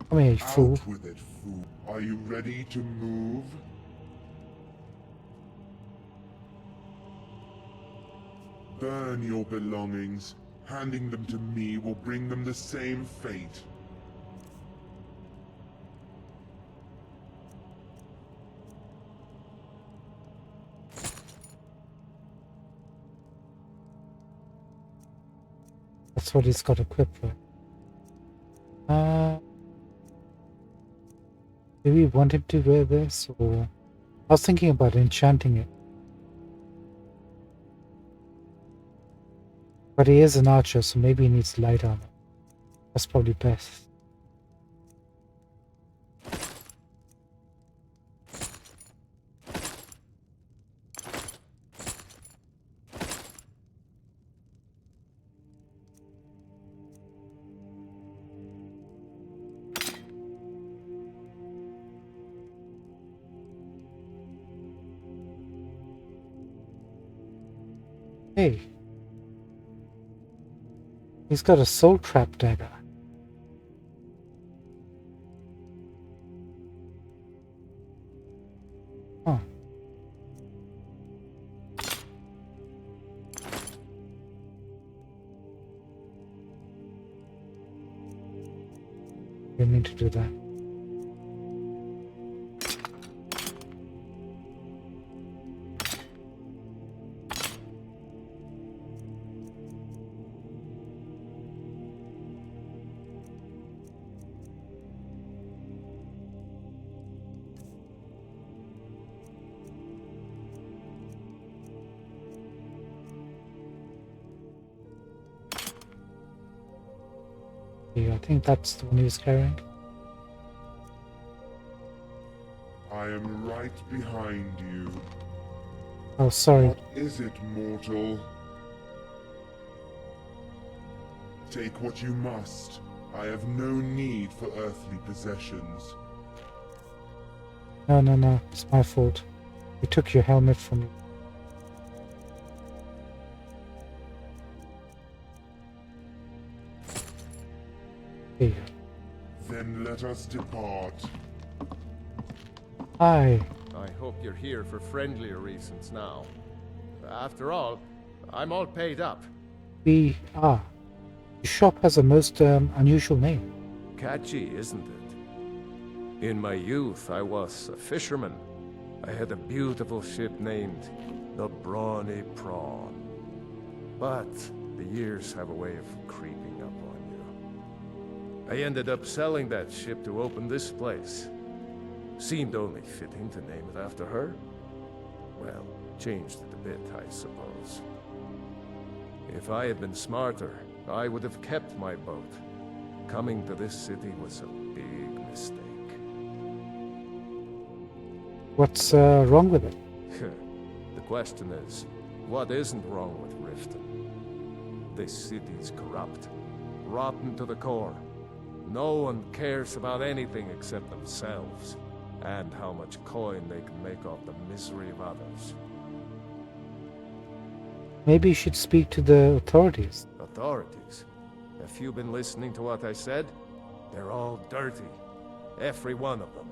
come here, you fool. Out with it, fool. Are you ready to move? Burn your belongings. Handing them to me will bring them the same fate. That's what he's got equipped with. Do we want him to wear this, or I was thinking about enchanting it. But he is an archer, so maybe he needs light armor. That's probably best. Hey. He's got a soul trap dagger. Huh. We need to do that. I think that's the one he was carrying. I am right behind you. Oh, sorry. What is it, mortal? Take what you must. I have no need for earthly possessions. No. It's my fault. He took your helmet from me. Here. Then let us depart. Hi. I hope you're here for friendlier reasons now. After all, I'm all paid up. We are. The shop has a most unusual name. Catchy, isn't it? In my youth, I was a fisherman. I had a beautiful ship named the Brawny Prawn. But the years have a way of creeping up on you. I ended up selling that ship to open this place. Seemed only fitting to name it after her. Well, changed it a bit, I suppose. If I had been smarter, I would have kept my boat. Coming to this city was a big mistake. What's wrong with it? The question is, what isn't wrong with Riften? This city's corrupt, rotten to the core. No one cares about anything except themselves, and how much coin they can make off the misery of others. Maybe you should speak to the authorities. Authorities? Have you been listening to what I said? They're all dirty. Every one of them.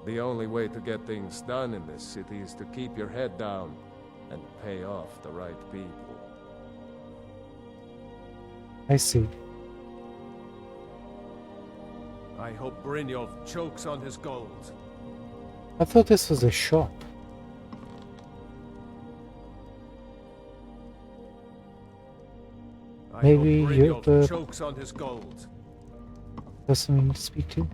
The only way to get things done in this city is to keep your head down and pay off the right people. I see. I hope Brynjolf chokes on his gold. I thought this was a shop. Maybe you're the chokes on his gold. person we need to speak to.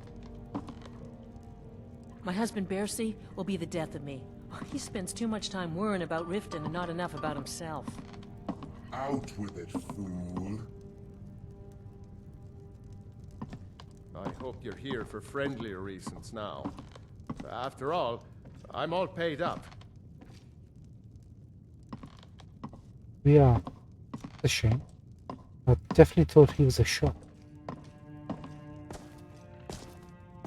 My husband Bercy will be the death of me. He spends too much time worrying about Riften and not enough about himself. Out with it, fool. I hope you're here for friendlier reasons now. After all, I'm all paid up. We are. A shame. I definitely thought he was a shop.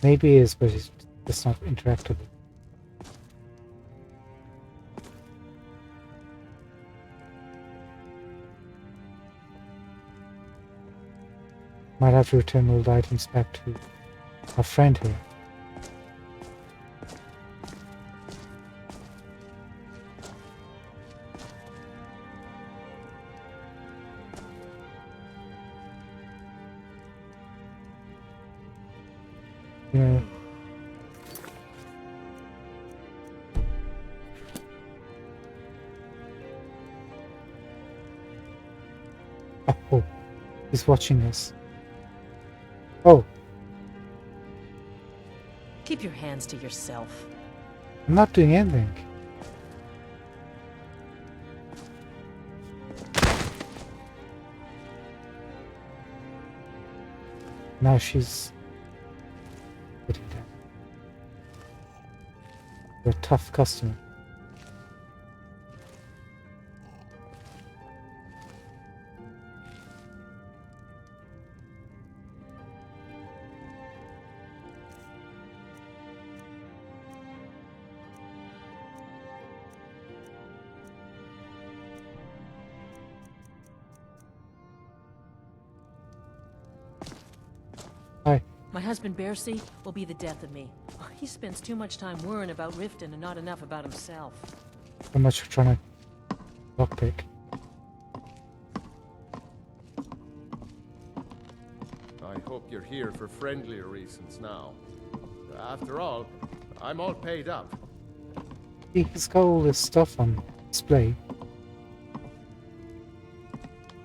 Maybe he is, but it's not interactable. Might have to return old items back to our friend here. Yeah. Oh, he's watching us. Oh, Keep your hands to yourself. I'm not doing anything. Now she's putting down. You're a tough customer. Hi. My husband Bercy will be the death of me. He spends too much time worrying about Riften and not enough about himself. So much for trying to lockpick. I hope you're here for friendlier reasons now. After all, I'm all paid up. He's got all this stuff on display.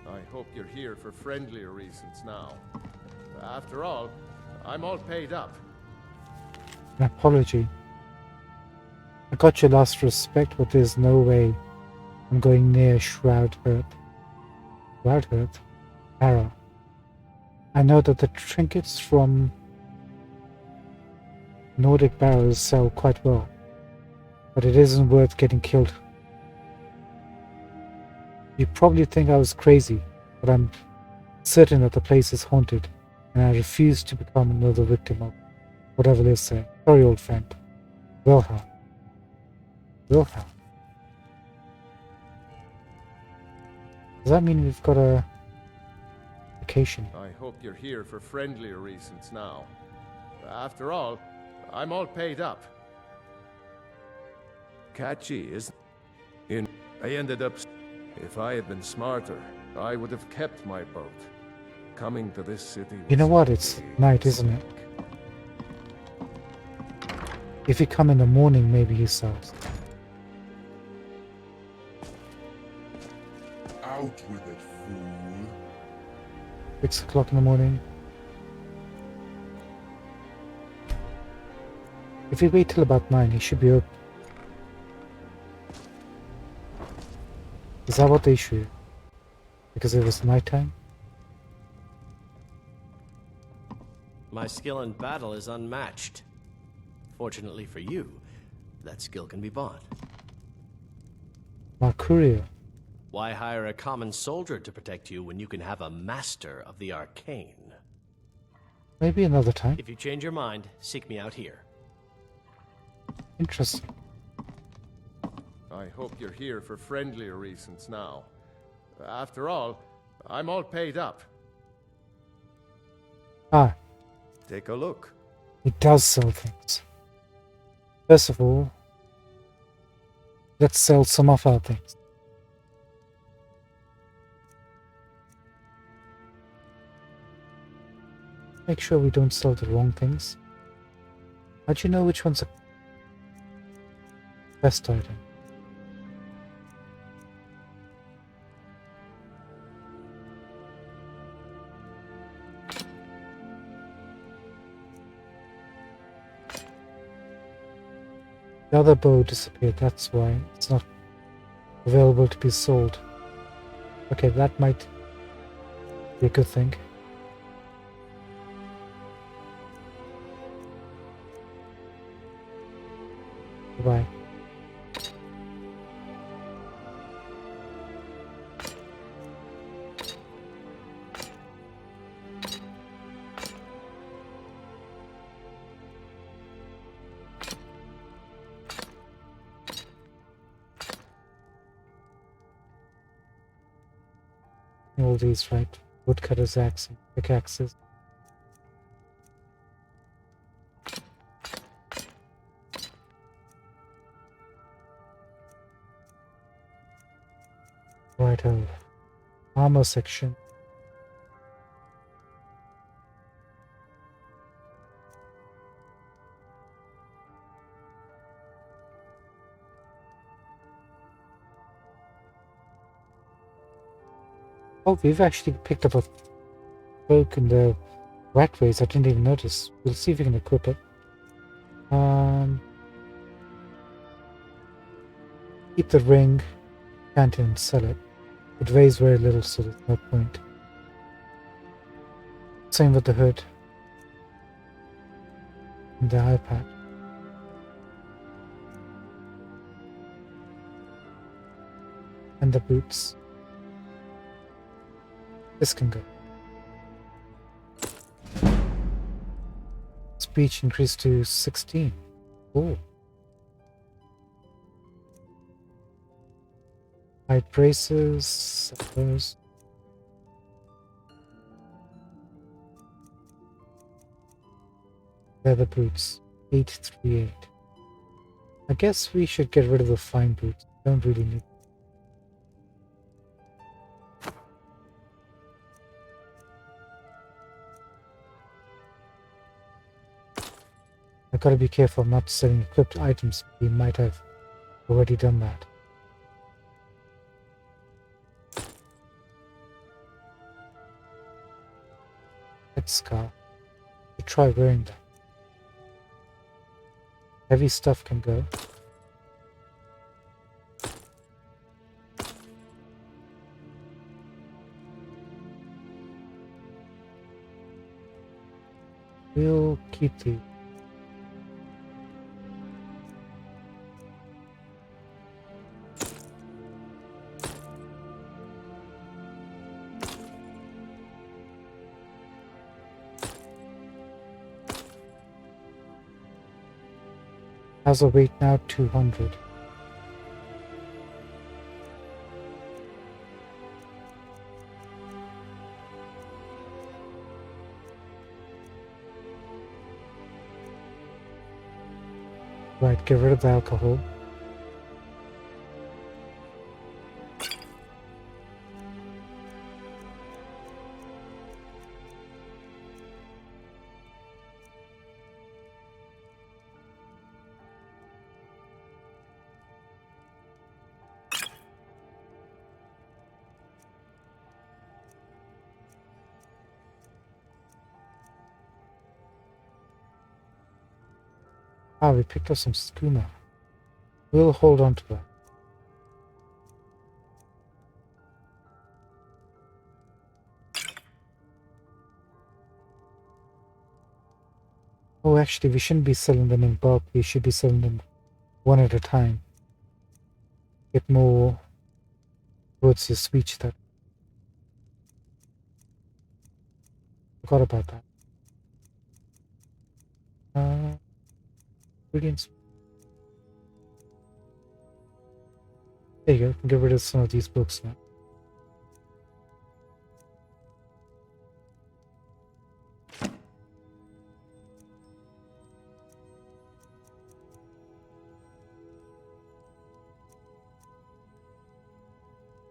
I hope you're here for friendlier reasons now. After all, I'm all paid up. An apology. I got your last respect, but there's no way I'm going near Shroudhearth. Shroudhearth? Para. I know that the trinkets from Nordic barrows sell quite well, but it isn't worth getting killed. You probably think I was crazy, but I'm certain that the place is haunted, and I refuse to become another victim of whatever they say. Sorry, old friend. Wilhelm. Wilhelm. Does that mean we've got a vacation? I hope you're here for friendlier reasons now. After all, I'm all paid up. Catchy, isn't it? I ended up... If I had been smarter, I would have kept my boat. Coming to this city was You know what? It's night, isn't it? If you come in the morning, maybe he sells. Out with it, fool. 6 o'clock in the morning. If we wait till about 9, he should be open. Is that what the issue is? Because it was nighttime? My skill in battle is unmatched. Fortunately for you, that skill can be bought. My courier. Why hire a common soldier to protect you when you can have a master of the arcane? Maybe another time. If you change your mind, seek me out here. Interesting. I hope you're here for friendlier reasons now. After all, I'm all paid up. Ah, Take a look. he does sell things. First of all, let's sell some of our things. Make sure we don't sell the wrong things. How'd you know which one's a best item? The other bow disappeared, that's why it's not available to be sold. Okay, that might be a good thing. Goodbye. All these, right? Woodcutter's axe and pickaxes. Righto. Armor section. Oh, we've actually picked up a cloak in the rat ways. I didn't even notice. We'll see if we can equip it. Keep the ring. Can't even sell it. It weighs very little, so there's no point. Same with the hood. And the iPad. And the boots. This can go. Speech increased to 16. Oh. Hide braces, suppose. Leather boots, 838. I guess we should get rid of the fine boots. Don't really need. I gotta be careful not selling equipped items. We might have already done that. Headscarf. You try wearing that. Heavy stuff can go. We'll keep the How's the weight now? 200. Right, get rid of the alcohol. Ah, we picked up some skooma. We'll hold on to that. Oh, actually, we shouldn't be selling them in bulk. We should be selling them one at a time. Get more towards your speech that. Forgot about that. Ingredients. There you go. Get rid of some of these books now.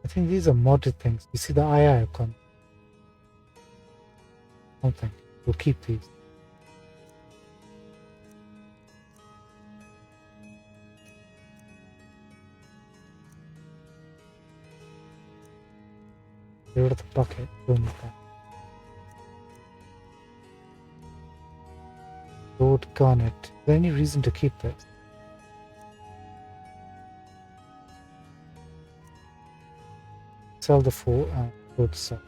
I think these are modded things. You see the eye icon? I don't think. We'll keep these. Get rid of the bucket. Don't need that. Lord Garnet. Is there any reason to keep this? Sell the four and go to sell.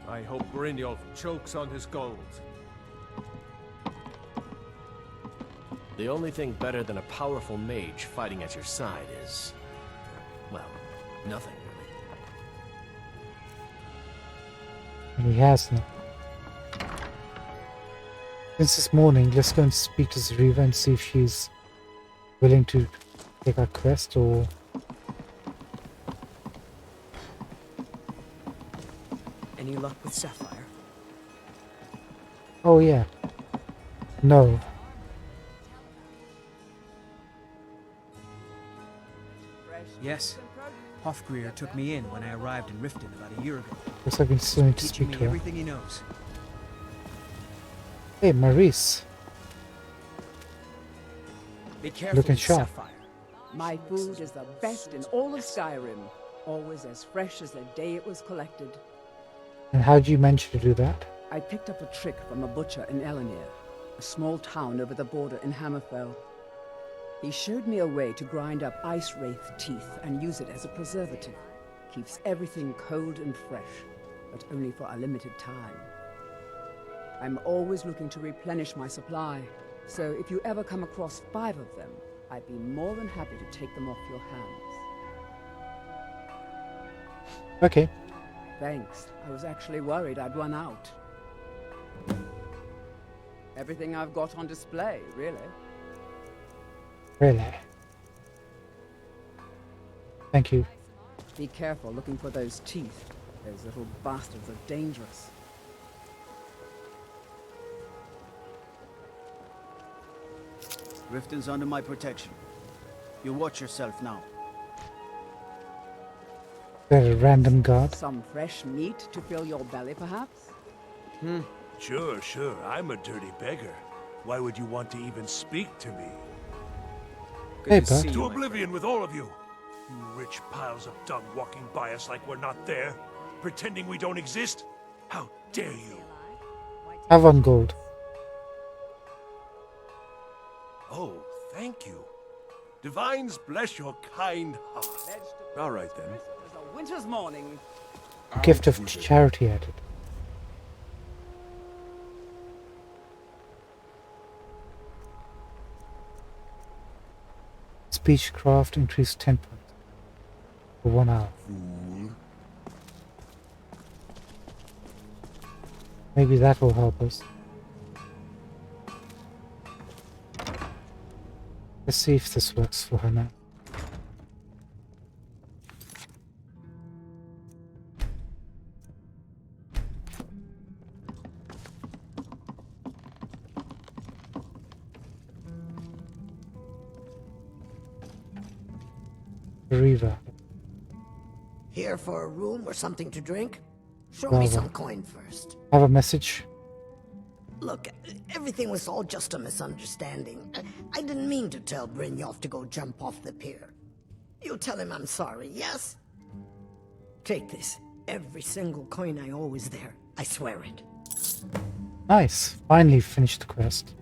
I hope Brynjolf chokes on his gold. The only thing better than a powerful mage fighting at your side is, well, nothing really. And he has no. Since this morning, let's go and speak to Zariva and see if she's willing to take our quest or... Any luck with Sapphire? Oh yeah. No. Yes. Hofgreer took me in when I arrived in Riften about a year ago. Looks like we still need to Teaching speak me to her. everything he knows. Hey, Maurice. Be careful Looking with sharp. Sapphire. My food is the best in all of Skyrim. Always as fresh as the day it was collected. And how did you manage to do that? I picked up a trick from a butcher in Elenir, a small town over the border in Hammerfell. He showed me a way to grind up ice wraith teeth and use it as a preservative. Keeps everything cold and fresh, but only for a limited time. I'm always looking to replenish my supply, so if you ever come across 5 of them, I'd be more than happy to take them off your hands. Okay. Thanks. I was actually worried I'd run out. Everything I've got on display, really. Really? Thank you. Be careful looking for those teeth. Those little bastards are dangerous. Riften's under my protection. You watch yourself now. They're a random guard. Some fresh meat to fill your belly, perhaps? Sure. I'm a dirty beggar. Why would you want to even speak to me? Hey, bud. To oblivion with all of you. You rich piles of dung walking by us like we're not there. Pretending we don't exist? How dare you? Have on gold. Oh, thank you. Divines bless your kind heart. All right then. There's a winter's morning. Gift of charity added. Speechcraft increased 10 points for 1 hour. Maybe that will help us. Let's see if this works for her now. Riva. Here for a room or something to drink? Show Bravo. me some coin first. Have a message. Look, everything was all just a misunderstanding. I didn't mean to tell Brynjolf to go jump off the pier. You tell him I'm sorry, yes? Take this. Every single coin I owe is there. I swear it. Nice. Finally finished the quest.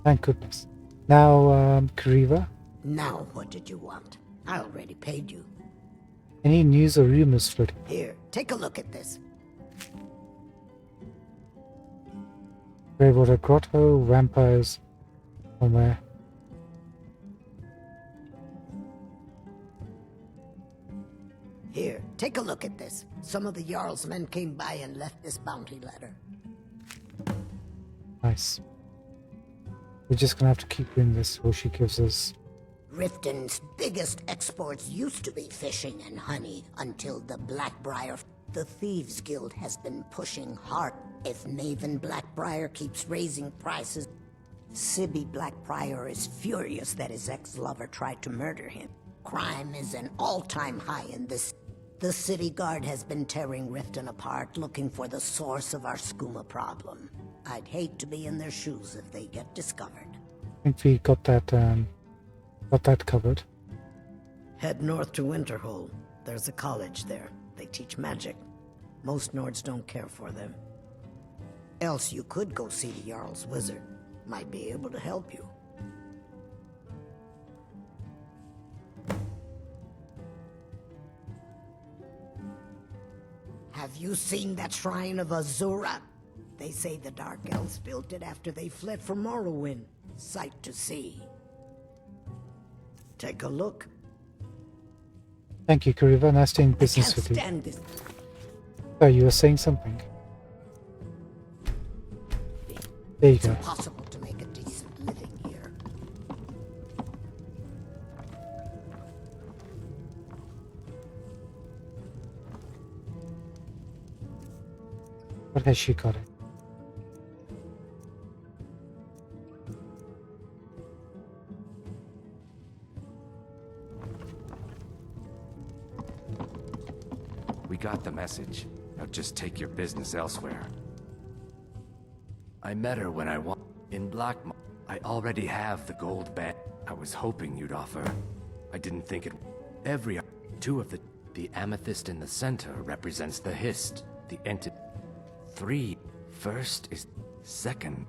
Thank goodness. Now, Kariva, Now what did you want? I already paid you. any news or rumors floating? Here, take a look at this. Greywater Grotto, vampires, somewhere. Here, take a look at this. Some of the Jarl's men came by and left this bounty letter. Nice. We're just gonna have to keep doing this till she gives us. Riften's biggest exports used to be fishing and honey until the Blackbriar. The Thieves Guild has been pushing hard. If Maven Blackbriar keeps raising prices, Sibby Blackbriar is furious that his ex-lover tried to murder him. Crime is an all-time high in this. The city guard has been tearing Riften apart, looking for the source of our skooma problem. I'd hate to be in their shoes if they get discovered. I think we got that covered. Head north to Winterhold. There's a college there. They teach magic. Most Nords don't care for them. Else you could go see the Jarl's wizard. Might be able to help you. Have you seen that shrine of Azura? They say the Dark Elves built it after they fled from Morrowind. Sight to see. Take a look. Thank you, Kariva. Nice doing business with you. Stand this. Oh, you were saying something. There you It's go. impossible to make a decent living here. What has she got it? We got the message. Now just take your business elsewhere. I met her when I want in Blackmore. I already have the gold band. I was hoping you'd offer. I didn't think it. Every two of the amethyst in the center represents the hist, the entity. 3. First is second.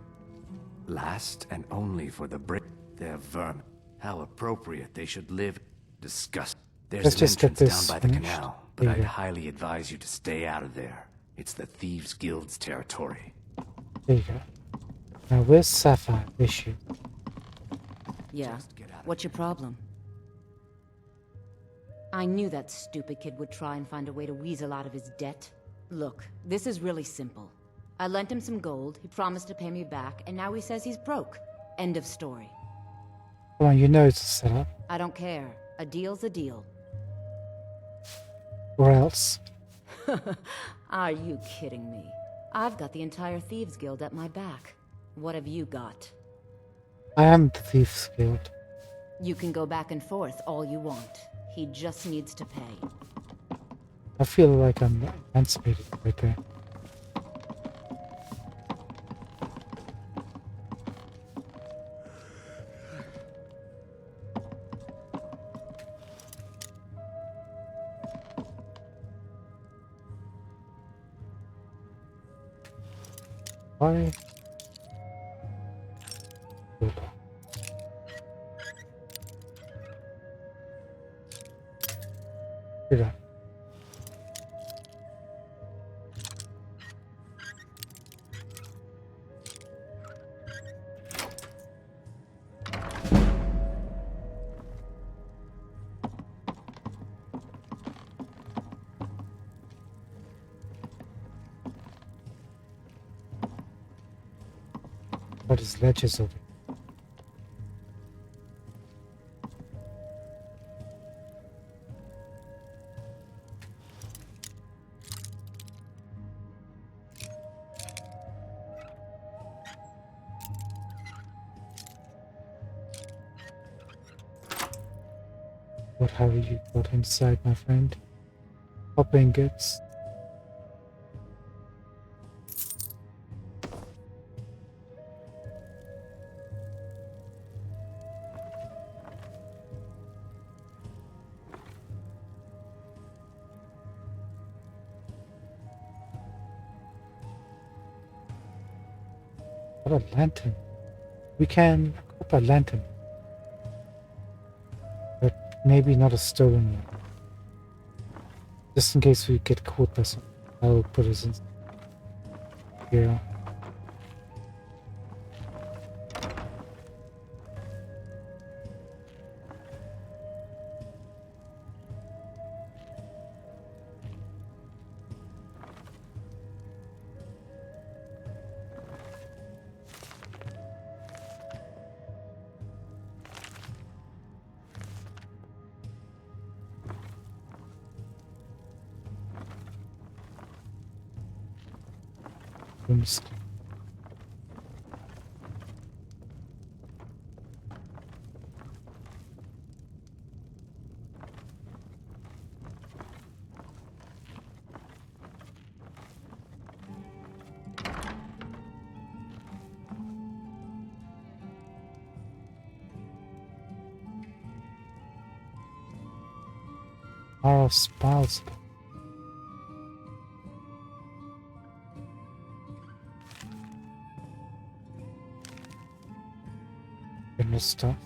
Last and only for the brick. They're vermin. How appropriate they should live. Disgust. There's Let's an just get entrance down this by the finished. canal, but There you I'd go. highly advise you to stay out of there. It's the Thieves Guild's territory. There you go. Now where's Sapphire? Is she? Yeah. What's your problem? I knew that stupid kid would try and find a way to weasel out of his debt. Look, this is really simple. I lent him some gold, he promised to pay me back, and now he says he's broke. End of story. Come on, you know it's a setup. I don't care. A deal's a deal. Or else. Are you kidding me? I've got the entire Thieves Guild at my back. What have you got? I am the Thieves Guild. You can go back and forth all you want. He just needs to pay. I feel like I'm emancipated right there. Why? Hold on. Good eye. What is ledges of it? What have you got inside, my friend? Copper ingots. What a lantern. We can equip a lantern. But maybe not a stolen one. Just in case we get caught by something. I'll put it in here. Rooms. Our spouse. Goodness stuff.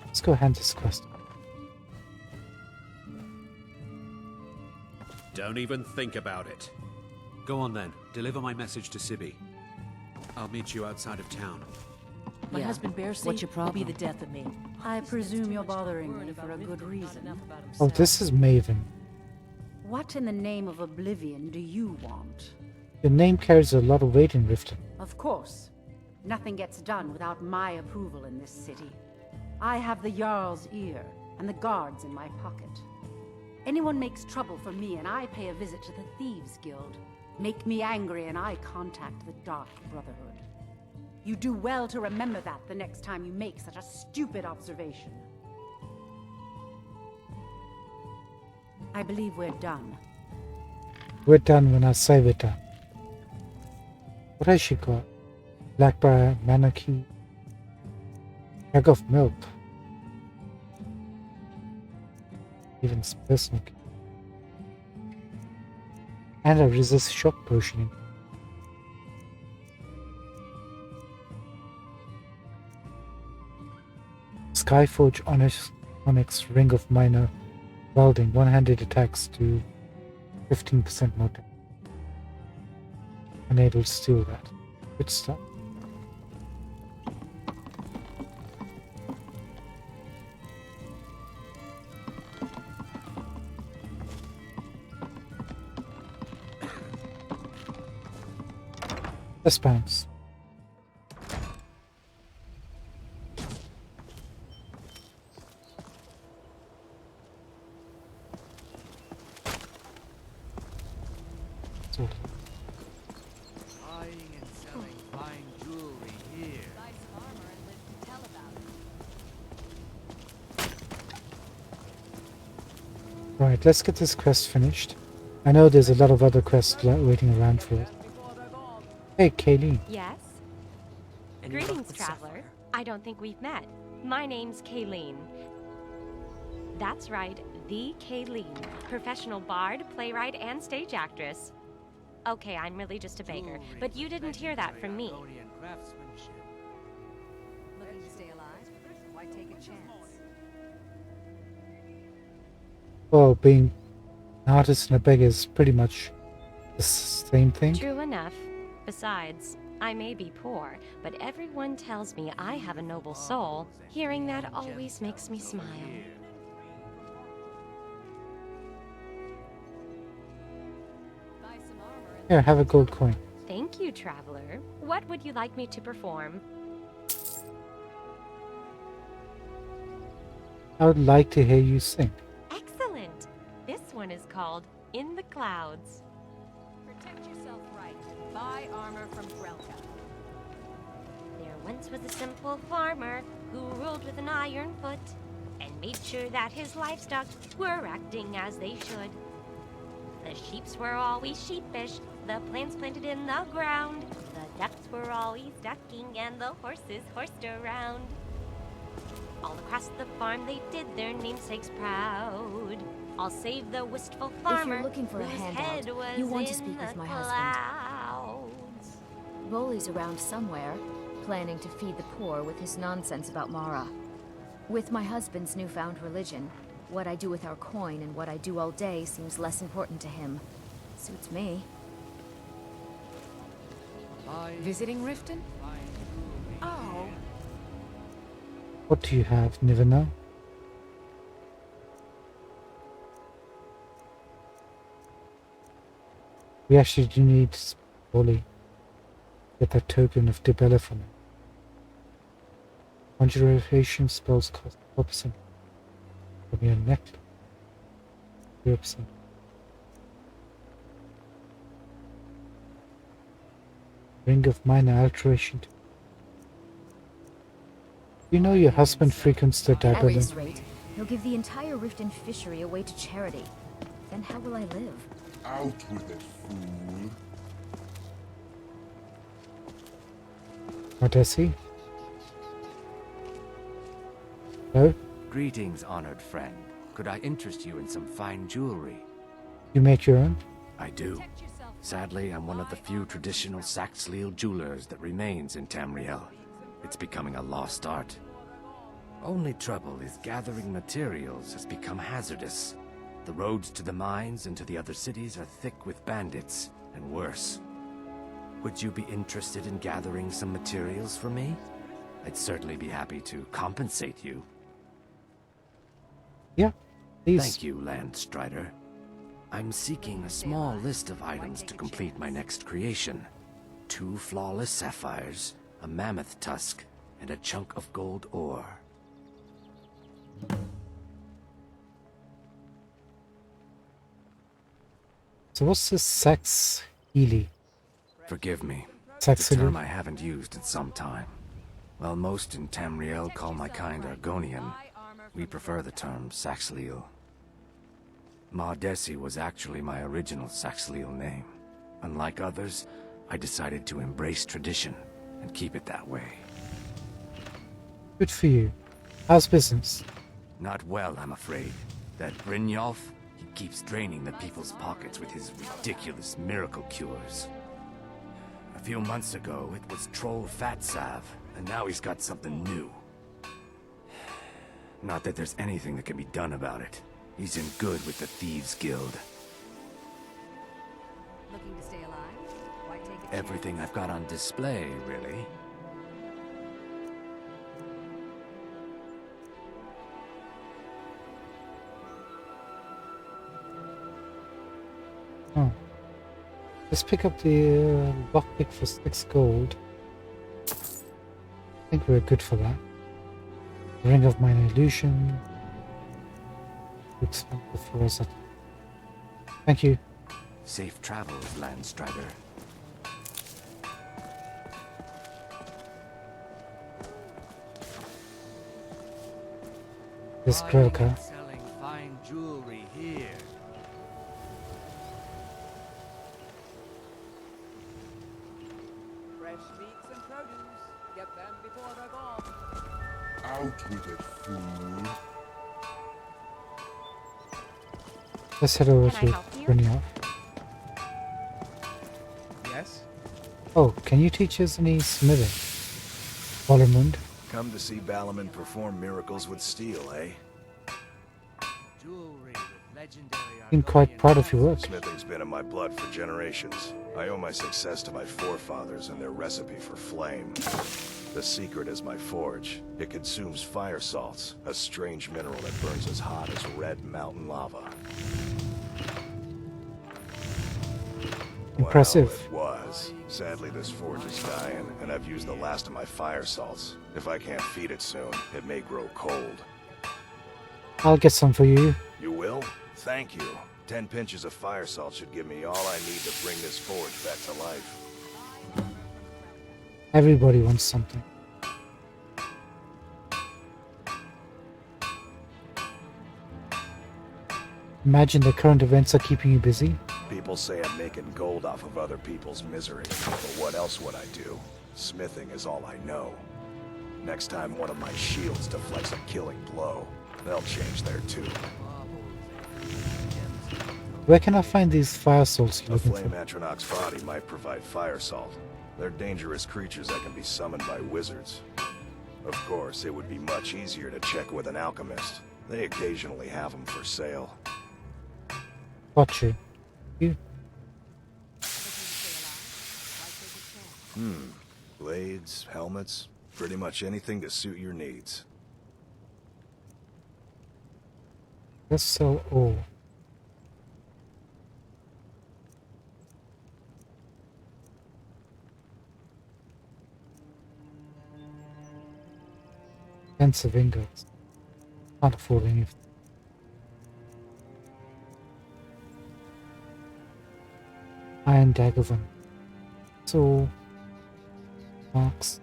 Let's go hand this quest. Don't even think about it. Go on then. Deliver my message to Sibby. I'll meet you outside of town. My husband Bearsy What's your will problem? be the death of me. I presume you're bothering me for a good reason. Oh, this is Maven. What in the name of oblivion do you want? Your name carries a lot of weight in Riften. Of course. Nothing gets done without my approval in this city. I have the Jarl's ear and the guards in my pocket. Anyone makes trouble for me and I pay a visit to the Thieves Guild. Make me angry and I contact the Dark Brotherhood. You do well to remember that the next time you make such a stupid observation. I believe we're done. We're done when I say we're done. What has she got? Blackbriar, mana key, jug of milk. Even personal key. And a resist shock potion. Skyforge Onyx Ring of Minor Welding. One-handed attacks do 15% more damage. Unable to steal that. Good stuff. Let's bounce. Buying and selling fine jewelry here. Buy some armor and live to tell about it. Right, let's get this quest finished. I know there's a lot of other quests waiting around for it. Hey, Kayleen. Yes? Greetings, traveler. I don't think we've met. My name's Kayleen. That's right, the Kayleen. Professional bard, playwright, and stage actress. Okay, I'm really just a beggar, but you didn't hear that from me. Looking to stay alive? Why take a chance? Well, being an artist and a beggar is pretty much the same thing. True enough. Besides, I may be poor, but everyone tells me I have a noble soul. Hearing that always makes me smile. Here, have a gold coin. Thank you, traveler. What would you like me to perform? I would like to hear you sing. Excellent! This one is called In the Clouds. Protect yourself right. Buy armor from Grelka. There once was a simple farmer who ruled with an iron foot and made sure that his livestock were acting as they should. The sheeps were always sheepish, the plants planted in the ground, the ducks were always ducking, and the horses horsed around. All across the farm they did their namesakes proud. I'll save the wistful farmer. If you're looking for a whose handout, head was you want to in speak with the my husband. clouds. Bolly's around somewhere, planning to feed the poor with his nonsense about Mara. With my husband's newfound religion, what I do with our coin and what I do all day seems less important to him. Suits me. Visiting Riften? Oh. What do you have, Nivana? We actually do need Bolly. Get that token of Dibella from him. Conjuration spells cost 4%. Give me a necklace. 0%. Ring of minor alteration. You know your husband frequents the At Dibella. this rate, he'll give the entire Riften fishery away to charity. Then how will I live? Out with it, fool. What does he? Hello? Greetings, honored friend. Could I interest you in some fine jewelry? You make your own? I do. Sadly, I'm one of the few traditional Saxhleel jewelers that remains in Tamriel. It's becoming a lost art. Only trouble is gathering materials has become hazardous. The roads to the mines and to the other cities are thick with bandits, and worse. Would you be interested in gathering some materials for me? I'd certainly be happy to compensate you. Yeah, please. Thank you, Landstrider. I'm seeking a small list of items to complete my next creation. 2 flawless sapphires, a mammoth tusk, and a chunk of gold ore. So what's this Sax Healy? Forgive me. Saxhleel. It's a term I haven't used in some time. While most in Tamriel call my kind Argonian, we prefer the term Saxhleel. Ma Desi was actually my original Saxhleel name. Unlike others, I decided to embrace tradition and keep it that way. Good for you. How's business? Not well, I'm afraid. That Brynjolf, he keeps draining the people's pockets with his ridiculous miracle cures. A few months ago, it was Troll Fat Salve, and now he's got something new. Not that there's anything that can be done about it. He's in good with the Thieves Guild. Looking to stay alive? Why take a Everything I've got on display, really. Oh. Let's pick up the lockpick for 6 gold. I think we're good for that. Ring of minor illusion. Looks like the floors are... Thank you. Safe travels, Landstrider. This Krelka. Selling fine jewelry here. fresh meats and produce? Get them before they're gone. Out with it, fool. Let's head over Can I to help you? Brynjolf. Yes? Oh, can you teach us any smithing? Vollermund? Come to see Balaman perform miracles with steel, eh? Jewelry with legendary Seem quite proud of your work. Smithing's been in my blood for generations. I owe my success to my forefathers and their recipe for flame. The secret is my forge. It consumes fire salts, a strange mineral that burns as hot as red mountain lava. Impressive. Well, it was. Sadly, this forge is dying, and I've used the last of my fire salts. If I can't feed it soon, it may grow cold. I'll get some for you. You will? Thank you. 10 pinches of fire salt should give me all I need to bring this forge back to life. Everybody wants something. Imagine the current events are keeping you busy. People say I'm making gold off of other people's misery, but what else would I do? Smithing is all I know. Next time one of my shields deflects a killing blow, they'll change their tune. Where can I find these fire salts you're A looking flame for? atronach's body might provide fire salt. They're dangerous creatures that can be summoned by wizards. Of course, it would be much easier to check with an alchemist. They occasionally have them for sale. Got you. You. Blades, helmets, pretty much anything to suit your needs. Let's sell all. Expensive ingots. Can't afford any of them. Iron dagger one. So marks.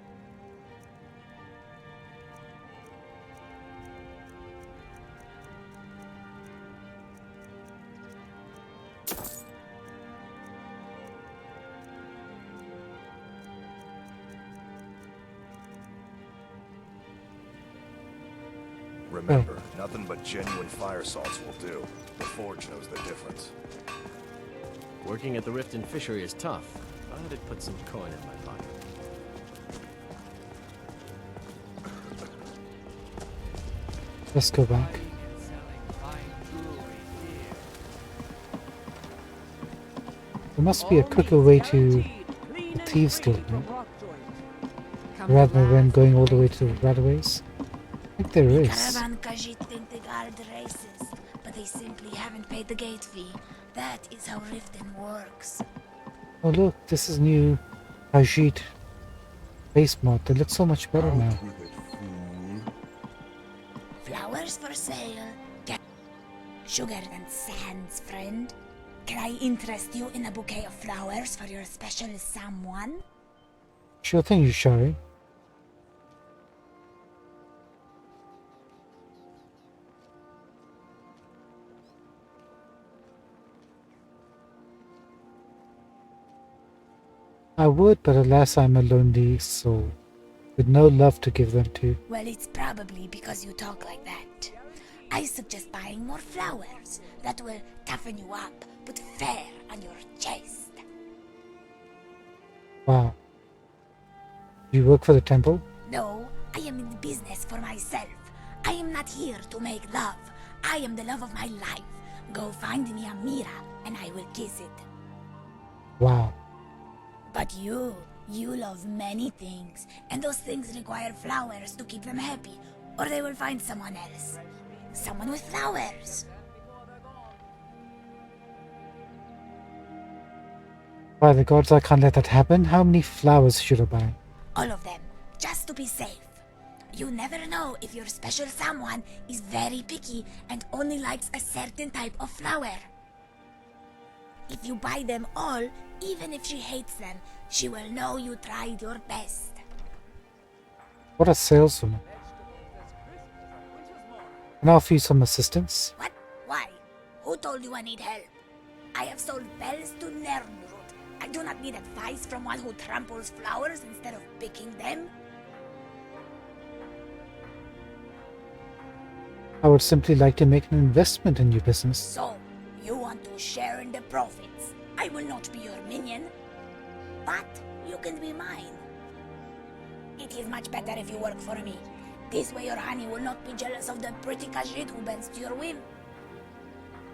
Remember, nothing but genuine fire salts will do. The forge knows the difference. Working at the Riften fishery is tough, but it puts some coin in my pocket. Let's go back. There must be a quicker way to the Thieves Guild, no? Rather than going all the way to the Radaways. I think there is. Caravan Khajiit think they guard the races, but they simply haven't paid the gate fee. That is how Riften works. Oh look, this is new Ajit base mod. They look so much better now. Flowers for sale. Get sugar and sands, friend. Can I interest you in a bouquet of flowers for your special someone? Sure thing, Yushari. I would, but alas, I'm a lonely soul, with no love to give them to. Well, it's probably because you talk like that. I suggest buying more flowers. That will toughen you up, put fur on your chest. Wow. Do you work for the temple? No, I am in the business for myself. I am not here to make love. I am the love of my life. Go find me a Mira, and I will kiss it. Wow. But you love many things, and those things require flowers to keep them happy, or they will find someone else. Someone with flowers. By the gods, I can't let that happen. How many flowers should I buy? All of them, just to be safe. You never know if your special someone is very picky and only likes a certain type of flower. If you buy them all, even if she hates them, she will know you tried your best. What a saleswoman. Can I offer you some assistance? What? Why? Who told you I need help? I have sold bells to Nernrut. I do not need advice from one who tramples flowers instead of picking them. I would simply like to make an investment in your business. So, you want to share in the profits. I will not be your minion, but you can be mine. It is much better if you work for me. This way your honey will not be jealous of the pretty Khajiit who bends to your whim.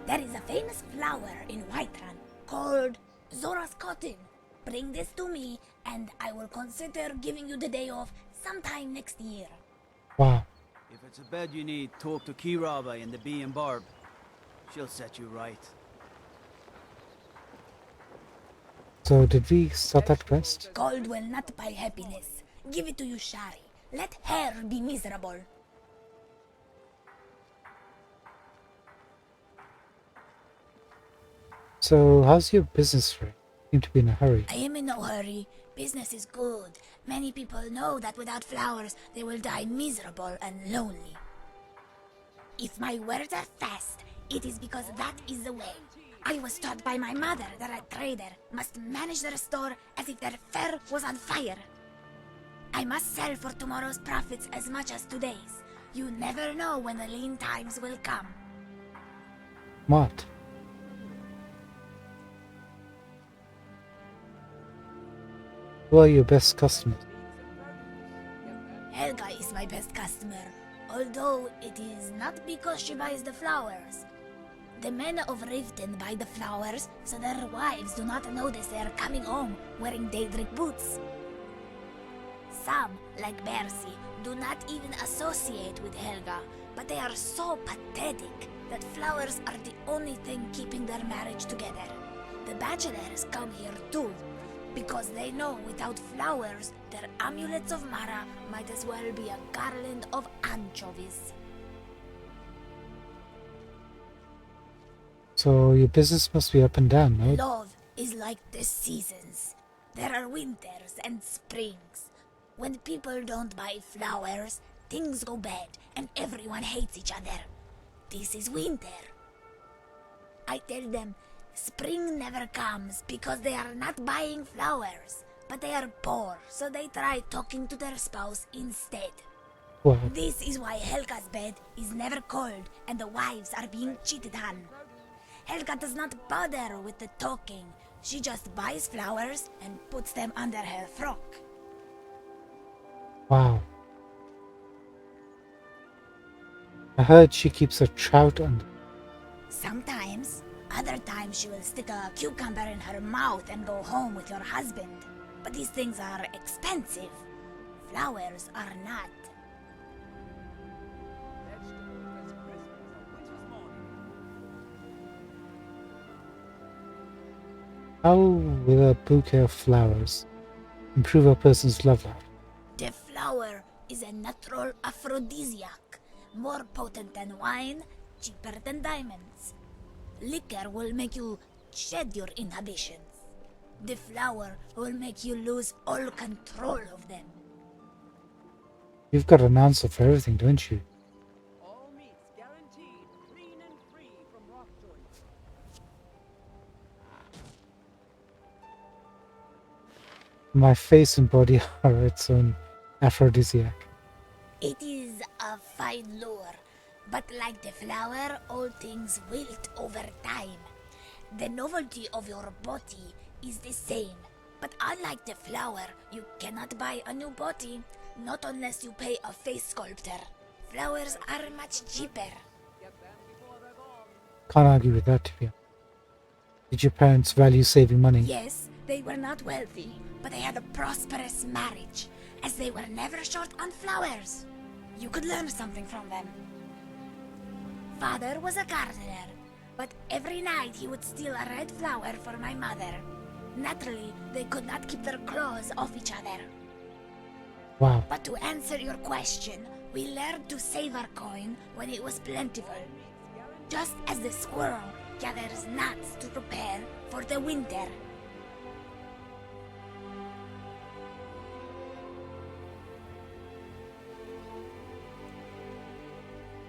There is a famous flower in Whiterun called Zora's Cotton. Bring this to me and I will consider giving you the day off sometime next year. Wow. If it's a bed you need, talk to Kiraba in the Bee and Barb. She'll set you right. So did we start that quest? Gold will not buy happiness. Give it to Yushari. Let her be miserable. So how's your business, Ray? Seem to be in a hurry. I am in no hurry. Business is good. Many people know that without flowers, they will die miserable and lonely. If my words are fast, it is because that is the way. I was taught by my mother that a trader must manage their store as if their fur was on fire. I must sell for tomorrow's profits as much as today's. You never know when the lean times will come. Smart. Who are your best customers? Helga is my best customer, although it is not because she buys the flowers. The men of Riften buy the flowers so their wives do not notice they are coming home wearing Daedric boots. Some, like Bercy, do not even associate with Helga, but they are so pathetic that flowers are the only thing keeping their marriage together. The bachelors come here too, because they know without flowers, their amulets of Mara might as well be a garland of anchovies. So your business must be up and down, no? Love is like the seasons. There are winters and springs. When people don't buy flowers, things go bad and everyone hates each other. This is winter. I tell them, spring never comes because they are not buying flowers, but they are poor, so they try talking to their spouse instead. Wow. This is why Helga's bed is never cold and the wives are being cheated on. Helga does not bother with the talking. She just buys flowers and puts them under her frock. Wow. I heard she keeps a trout under. Sometimes. Other times she will stick a cucumber in her mouth and go home with your husband. But these things are expensive. Flowers are not. How will a bouquet of flowers improve a person's love life? The flower is a natural aphrodisiac, more potent than wine, cheaper than diamonds. Liquor will make you shed your inhibitions. The flower will make you lose all control of them. You've got an answer for everything, don't you? All meats guaranteed clean and free from rock joints. My face and body are its own aphrodisiac. It is a fine lure, but like the flower, all things wilt over time. The novelty of your body is the same, but unlike the flower, you cannot buy a new body, not unless you pay a face sculptor. Flowers are much cheaper. Can't argue with that, to be honest. Did your parents value saving money? Yes, they were not wealthy, but they had a prosperous marriage, as they were never short on flowers. You could learn something from them. Father was a gardener, but every night he would steal a red flower for my mother. Naturally, they could not keep their claws off each other. Wow. But to answer your question, we learned to save our coin when it was plentiful. Just as the squirrel gathers nuts to prepare for the winter.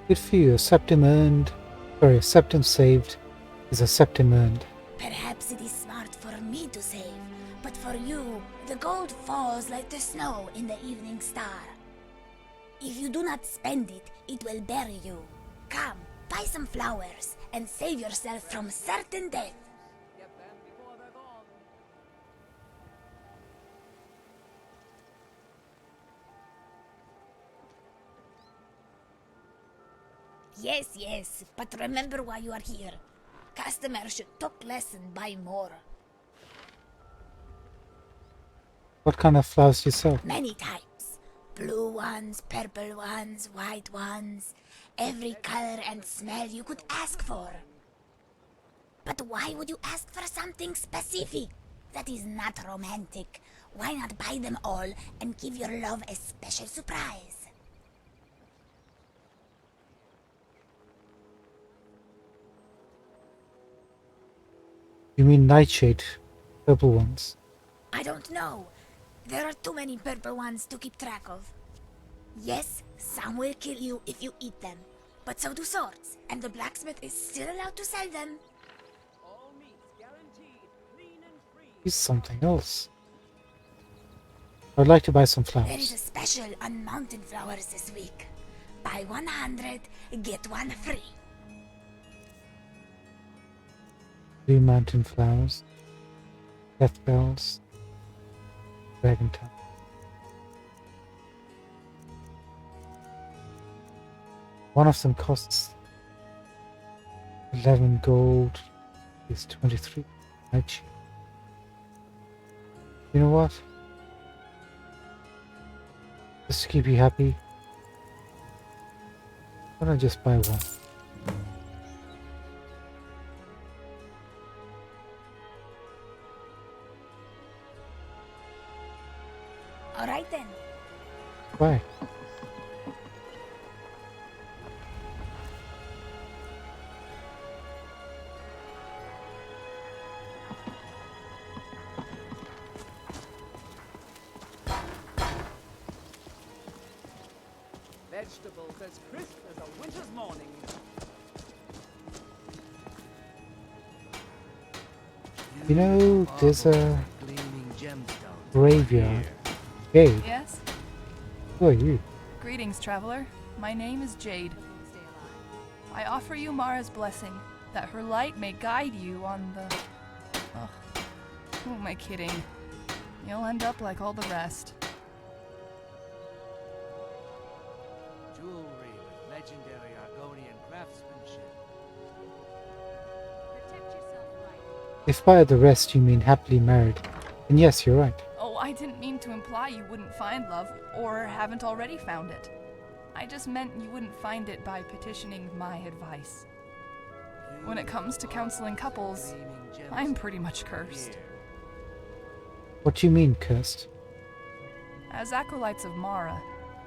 Good for you. A septim earned, sorry, a septim saved is a septim earned. Perhaps it is smart for me to save, but for you, the gold falls like the snow in the evening star. If you do not spend it, it will bury you. Come, buy some flowers and save yourself from certain death. Yes, but remember why you are here. Customers should talk less and buy more. What kind of flowers do you sell? Many types. Blue ones, purple ones, white ones. Every color and smell you could ask for. But why would you ask for something specific? That is not romantic. Why not buy them all and give your love a special surprise? You mean nightshade, purple ones? I don't know. There are too many purple ones to keep track of. Yes, some will kill you if you eat them, but so do swords, and the blacksmith is still allowed to sell them. All meats guaranteed clean and free. He's something else. I'd like to buy some There is flowers. a special on mountain flowers this week. Buy 100, get one free. 3 mountain flowers. Death bells. Dragon tongue. One of them costs 11 gold. Is 23. Right. You know what? Just to keep you happy, why don't I just buy one? Alright then. Why? Vegetables as crisp as a winter's morning. You know, there's a graveyard. Jade, Yes? who are you? Greetings, traveler. My name is Jade. I offer you Mara's blessing, that her light may guide you on the... Ugh. Who am I kidding? You'll end up like all the rest. Jewelry with legendary Argonian craftsmanship. If by the rest you mean happily married, then yes, you're right. Oh, I didn't mean to imply you wouldn't find love, or haven't already found it. I just meant you wouldn't find it by petitioning my advice. When it comes to counseling couples, I'm pretty much cursed. What do you mean, cursed? As acolytes of Mara,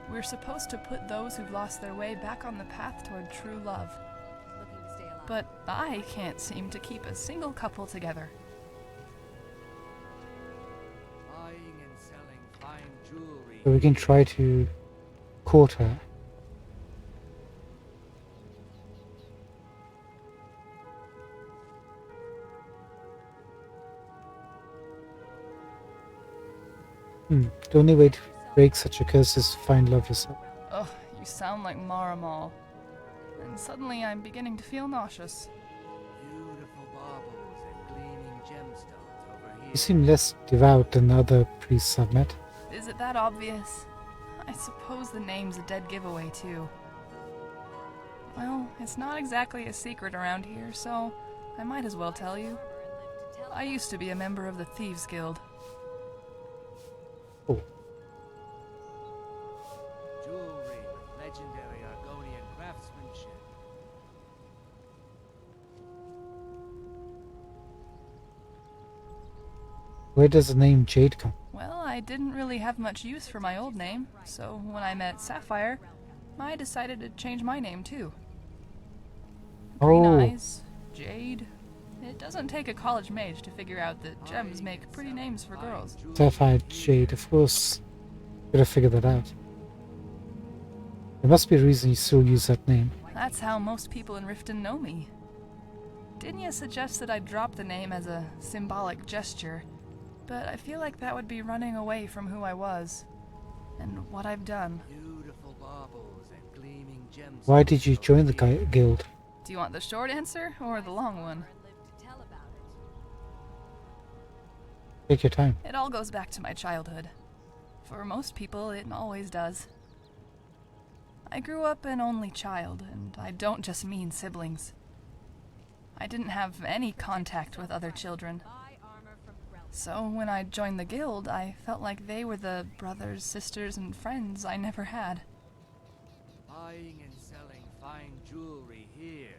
we're supposed to put those who've lost their way back on the path toward true love. But I can't seem to keep a single couple together. Buying and selling fine jewelry. So we can try to court her. The only way to break such a curse is to find love yourself. Ugh, you sound like Mara Mall. And suddenly I'm beginning to feel nauseous. Beautiful baubles and gleaming gemstones over here. You seem less devout than other priests I've met. Is it that obvious? I suppose the name's a dead giveaway, too. Well, it's not exactly a secret around here, so I might as well tell you. I used to be a member of the Thieves Guild. Oh. Jewelry with legendary Argonian craftsmanship. Where does the name Jade come? Well, I didn't really have much use for my old name, so when I met Sapphire, I decided to change my name too. Green eyes, Jade. It doesn't take a college mage to figure out that gems make pretty names for girls. Sapphire Jade, of course. Gotta figure that out. There must be a reason you still use that name. That's how most people in Riften know me. Dinya suggests that I drop the name as a symbolic gesture, but I feel like that would be running away from who I was and what I've done. Beautiful baubles and gleaming gemstones. Why did you join the guild? Do you want the short answer or the long one? Take your time. It all goes back to my childhood. For most people, it always does. I grew up an only child, and I don't just mean siblings. I didn't have any contact with other children. So when I joined the guild, I felt like they were the brothers, sisters, and friends I never had. Buying and selling fine jewelry here.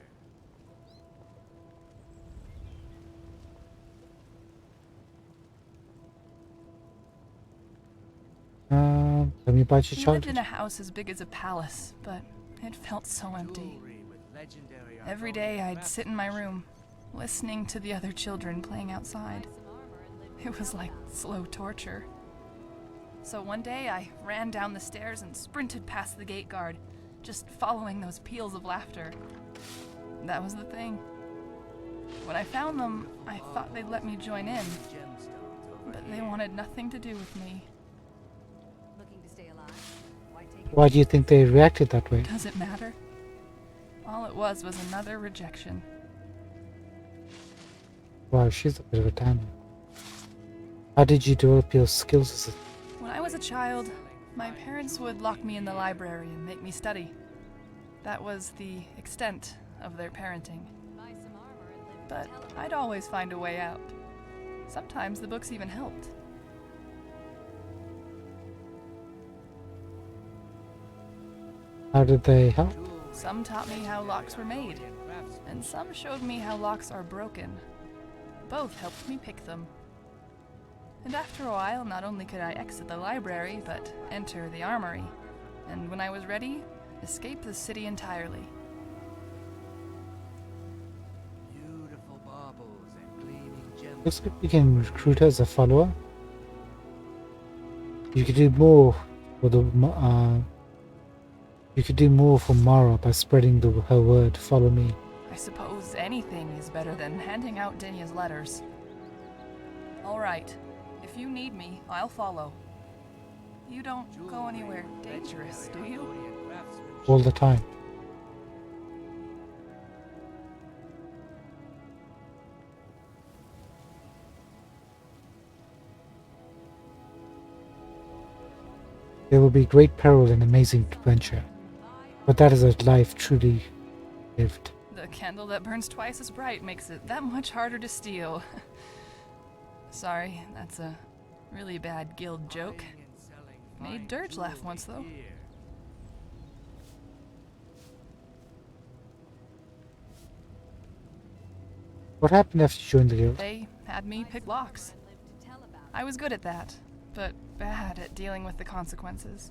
Tell me about your We lived childhood. in a house as big as a palace, but it felt so empty. Every day I'd sit in my room, listening to the other children playing outside. It was like slow torture. So one day I ran down the stairs and sprinted past the gate guard, just following those peals of laughter. That was the thing. When I found them, I thought they'd let me join in, but they wanted nothing to do with me. Why do you think they reacted that way? Does it matter? All it was another rejection. Wow, she's a bit of a tanner. How did you develop your skills as a... When I was a child, my parents would lock me in the library and make me study. That was the extent of their parenting. But I'd always find a way out. Sometimes the books even helped. How did they help? Some taught me how locks were made, and some showed me how locks are broken. Both helped me pick them. And after a while, not only could I exit the library, but enter the armory, and when I was ready, escape the city entirely. Beautiful baubles and gleaming gems. Looks like we can recruit her as a follower. You could do more for the you could do more for Mara by spreading her word. Follow me. I suppose anything is better than handing out Dinya's letters. All right. If you need me, I'll follow. You don't go anywhere dangerous, do you? All the time. There will be great peril and amazing adventure, but that is a life truly lived. The candle that burns twice as bright makes it that much harder to steal. Sorry, that's a really bad guild joke. Made Dirge laugh once, though. What happened after you joined the guild? They had me pick locks. I was good at that, but bad at dealing with the consequences.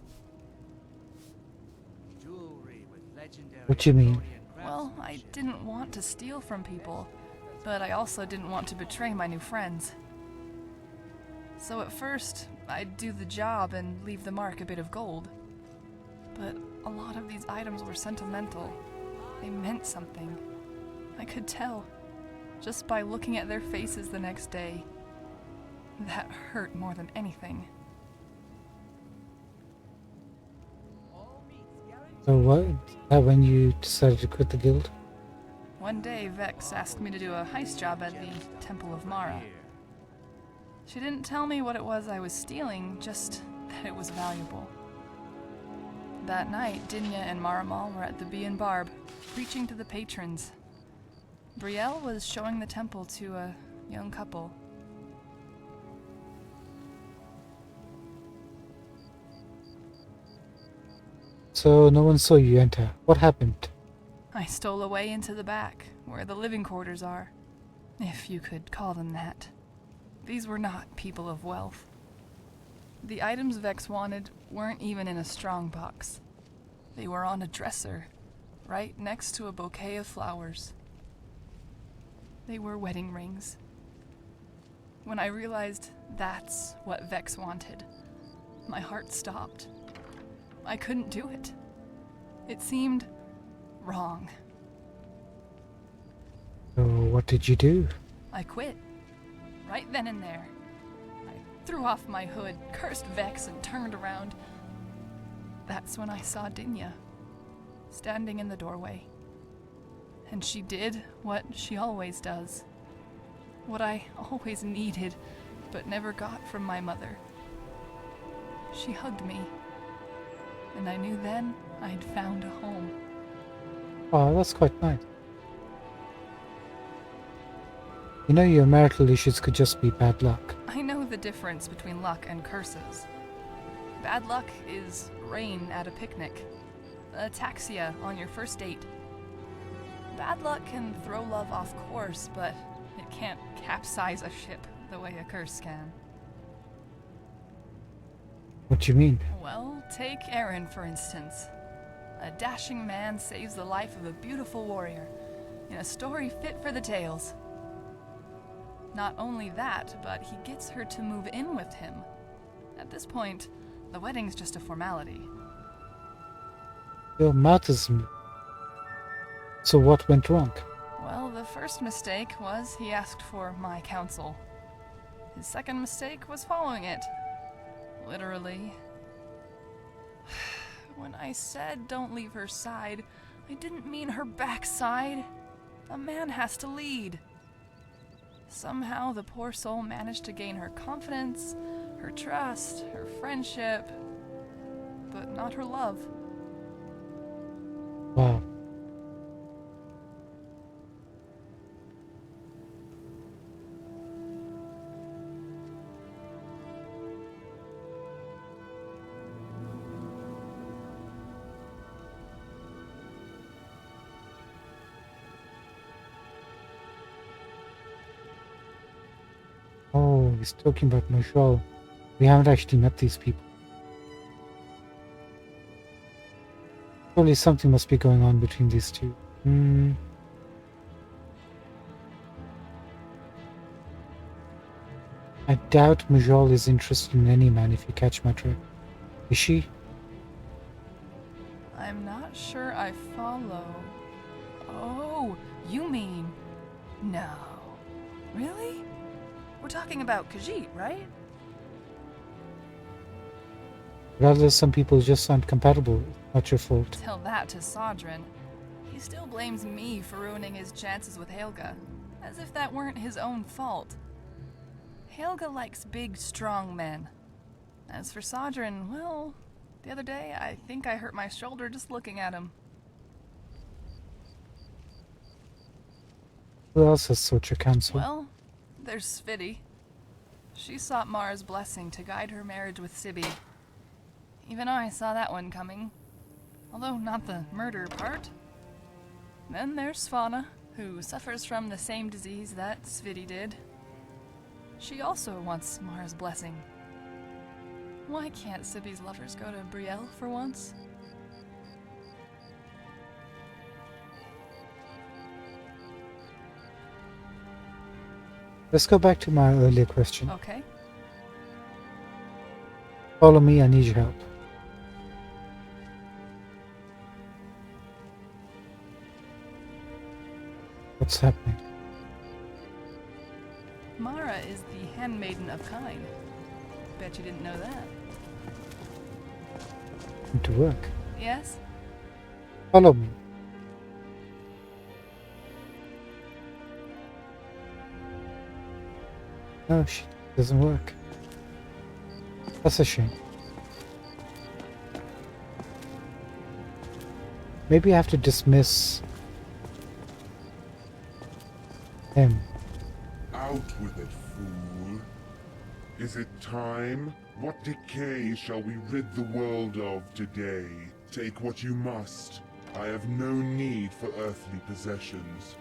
What do you mean? Well, I didn't want to steal from people, but I also didn't want to betray my new friends. So at first, I'd do the job and leave the mark a bit of gold. But a lot of these items were sentimental. They meant something. I could tell, just by looking at their faces the next day. That hurt more than anything. So what? When you decided to quit the guild? One day, Vex asked me to do a heist job at the Temple of Mara. She didn't tell me what it was I was stealing, just that it was valuable. That night, Dinya and Marimal were at the Bee and Barb, preaching to the patrons. Brielle was showing the temple to a young couple. So no one saw you enter. What happened? I stole away into the back, where the living quarters are, if you could call them that. These were not people of wealth. The items Vex wanted weren't even in a strong box. They were on a dresser, right next to a bouquet of flowers. They were wedding rings. When I realized that's what Vex wanted, my heart stopped. I couldn't do it. It seemed wrong. So what did you do? I quit. Right then and there. I threw off my hood, cursed Vex, and turned around. That's when I saw Dinya, standing in the doorway. And she did what she always does. What I always needed, but never got from my mother. She hugged me. And I knew then I'd found a home. Oh, that's quite nice. You know, your marital issues could just be bad luck. I know the difference between luck and curses. Bad luck is rain at a picnic, ataxia on your first date. Bad luck can throw love off course, but it can't capsize a ship the way a curse can. What do you mean? Well, take Aaron, for instance. A dashing man saves the life of a beautiful warrior in a story fit for the tales. Not only that, but he gets her to move in with him. At this point, the wedding's just a formality. Your mouth is... So what went wrong? Well, the first mistake was he asked for my counsel. His second mistake was following it. Literally. When I said don't leave her side, I didn't mean her backside. A man has to lead. Somehow the poor soul managed to gain her confidence, her trust, her friendship, but not her love. Wow. Oh, he's talking about Mashal. We haven't actually met these people. Surely something must be going on between these two. I doubt Mujal is interested in any man, if you catch my drift. Is she? I'm not sure I follow. Oh, you mean... No. Really? We're talking about Khajiit, right? Rather, some people just aren't compatible. Not your fault. Tell that to Sodrin. He still blames me for ruining his chances with Helga, as if that weren't his own fault. Helga likes big, strong men. As for Sodrin, well, the other day I think I hurt my shoulder just looking at him. Who else has sought your counsel? Well, there's Sviti. She sought Mara's blessing to guide her marriage with Sibi. Even I saw that one coming, although not the murder part. Then there's Svana, who suffers from the same disease that Sviti did. She also wants Mara's blessing. Why can't Sibi's lovers go to Brielle for once? Let's go back to my earlier question. Okay. Follow me, I need your help. What's happening? Mara is the handmaiden of Kine. Bet you didn't know that. Need to work. Yes? Follow me. No, she doesn't work. That's a shame. Maybe I have to dismiss him. Out with it, fool. Is it time? What decay shall we rid the world of today? Take what you must. I have no need for earthly possessions.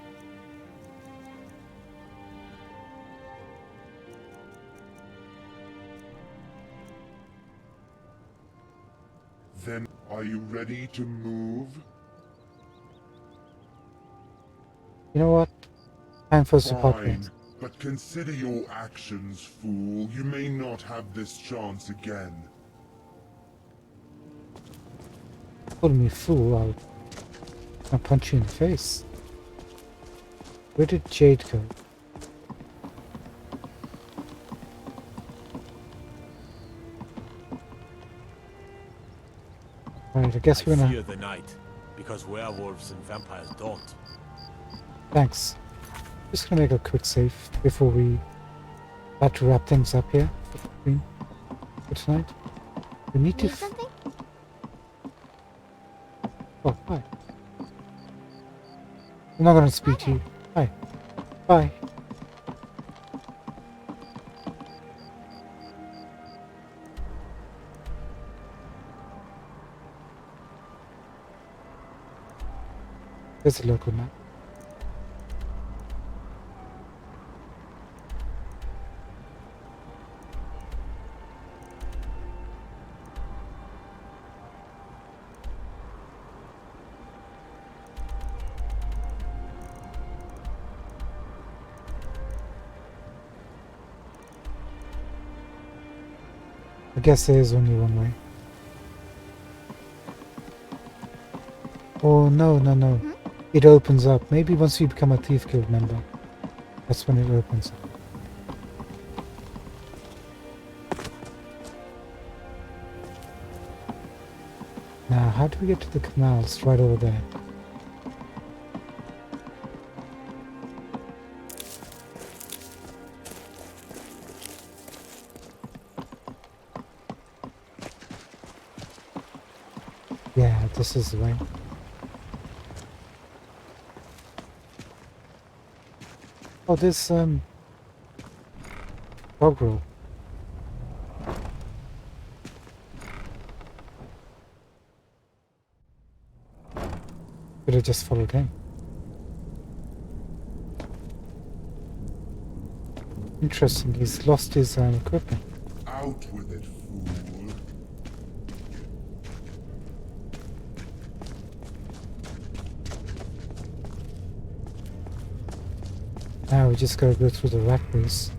Then, are you ready to move? You know what? Time for support. Fine, but consider your actions, fool. You may not have this chance again. Call me fool, I'll punch you in the face. Where did Jade go? Alright, I guess we're gonna... fear the night, because werewolves and vampires don't. Thanks. Just gonna make a quick save before we start to wrap things up here for tonight. We need to... something? Oh, hi. I'm not gonna speak to you. Hi. Bye. There's a local map. I guess there is only one way. Oh, no, no, no. It opens up. Maybe once you become a Thief Guild member, that's when it opens up. Now, how do we get to the canals? Right over there. Yeah, this is the way. Oh, this dog roll. Could have just followed him. Interesting, he's lost his equipment. Out with it, fool. Now we just gotta go through the rat maze.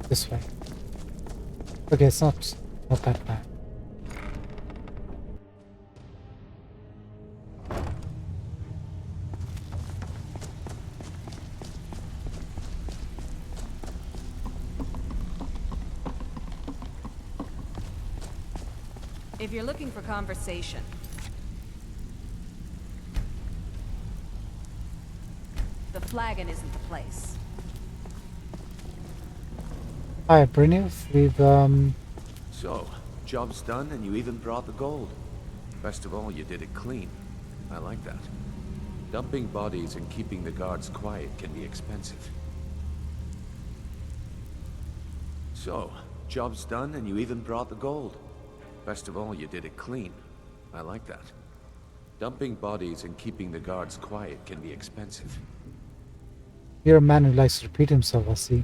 This way. Okay, it's not that bad. If you're looking for conversation, the flagon isn't the place. Hi, Brynjolf. We've So, job's done and you even brought the gold. Best of all, you did it clean. I like that. Dumping bodies and keeping the guards quiet can be expensive. So, job's done and you even brought the gold. Best of all, you did it clean. I like that. Dumping bodies and keeping the guards quiet can be expensive. You're a man who likes to repeat himself, I see.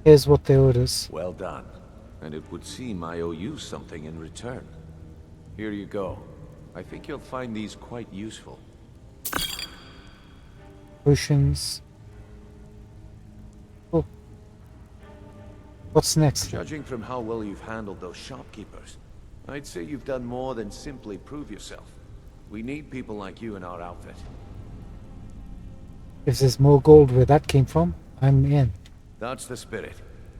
Here's what they owed us. Well done. And it would seem I owe you something in return. Here you go. I think you'll find these quite useful. Potions. Oh. What's next? Judging from how well you've handled those shopkeepers, I'd say you've done more than simply prove yourself. We need people like you in our outfit. If there's more gold where that came from, I'm in. That's the spirit.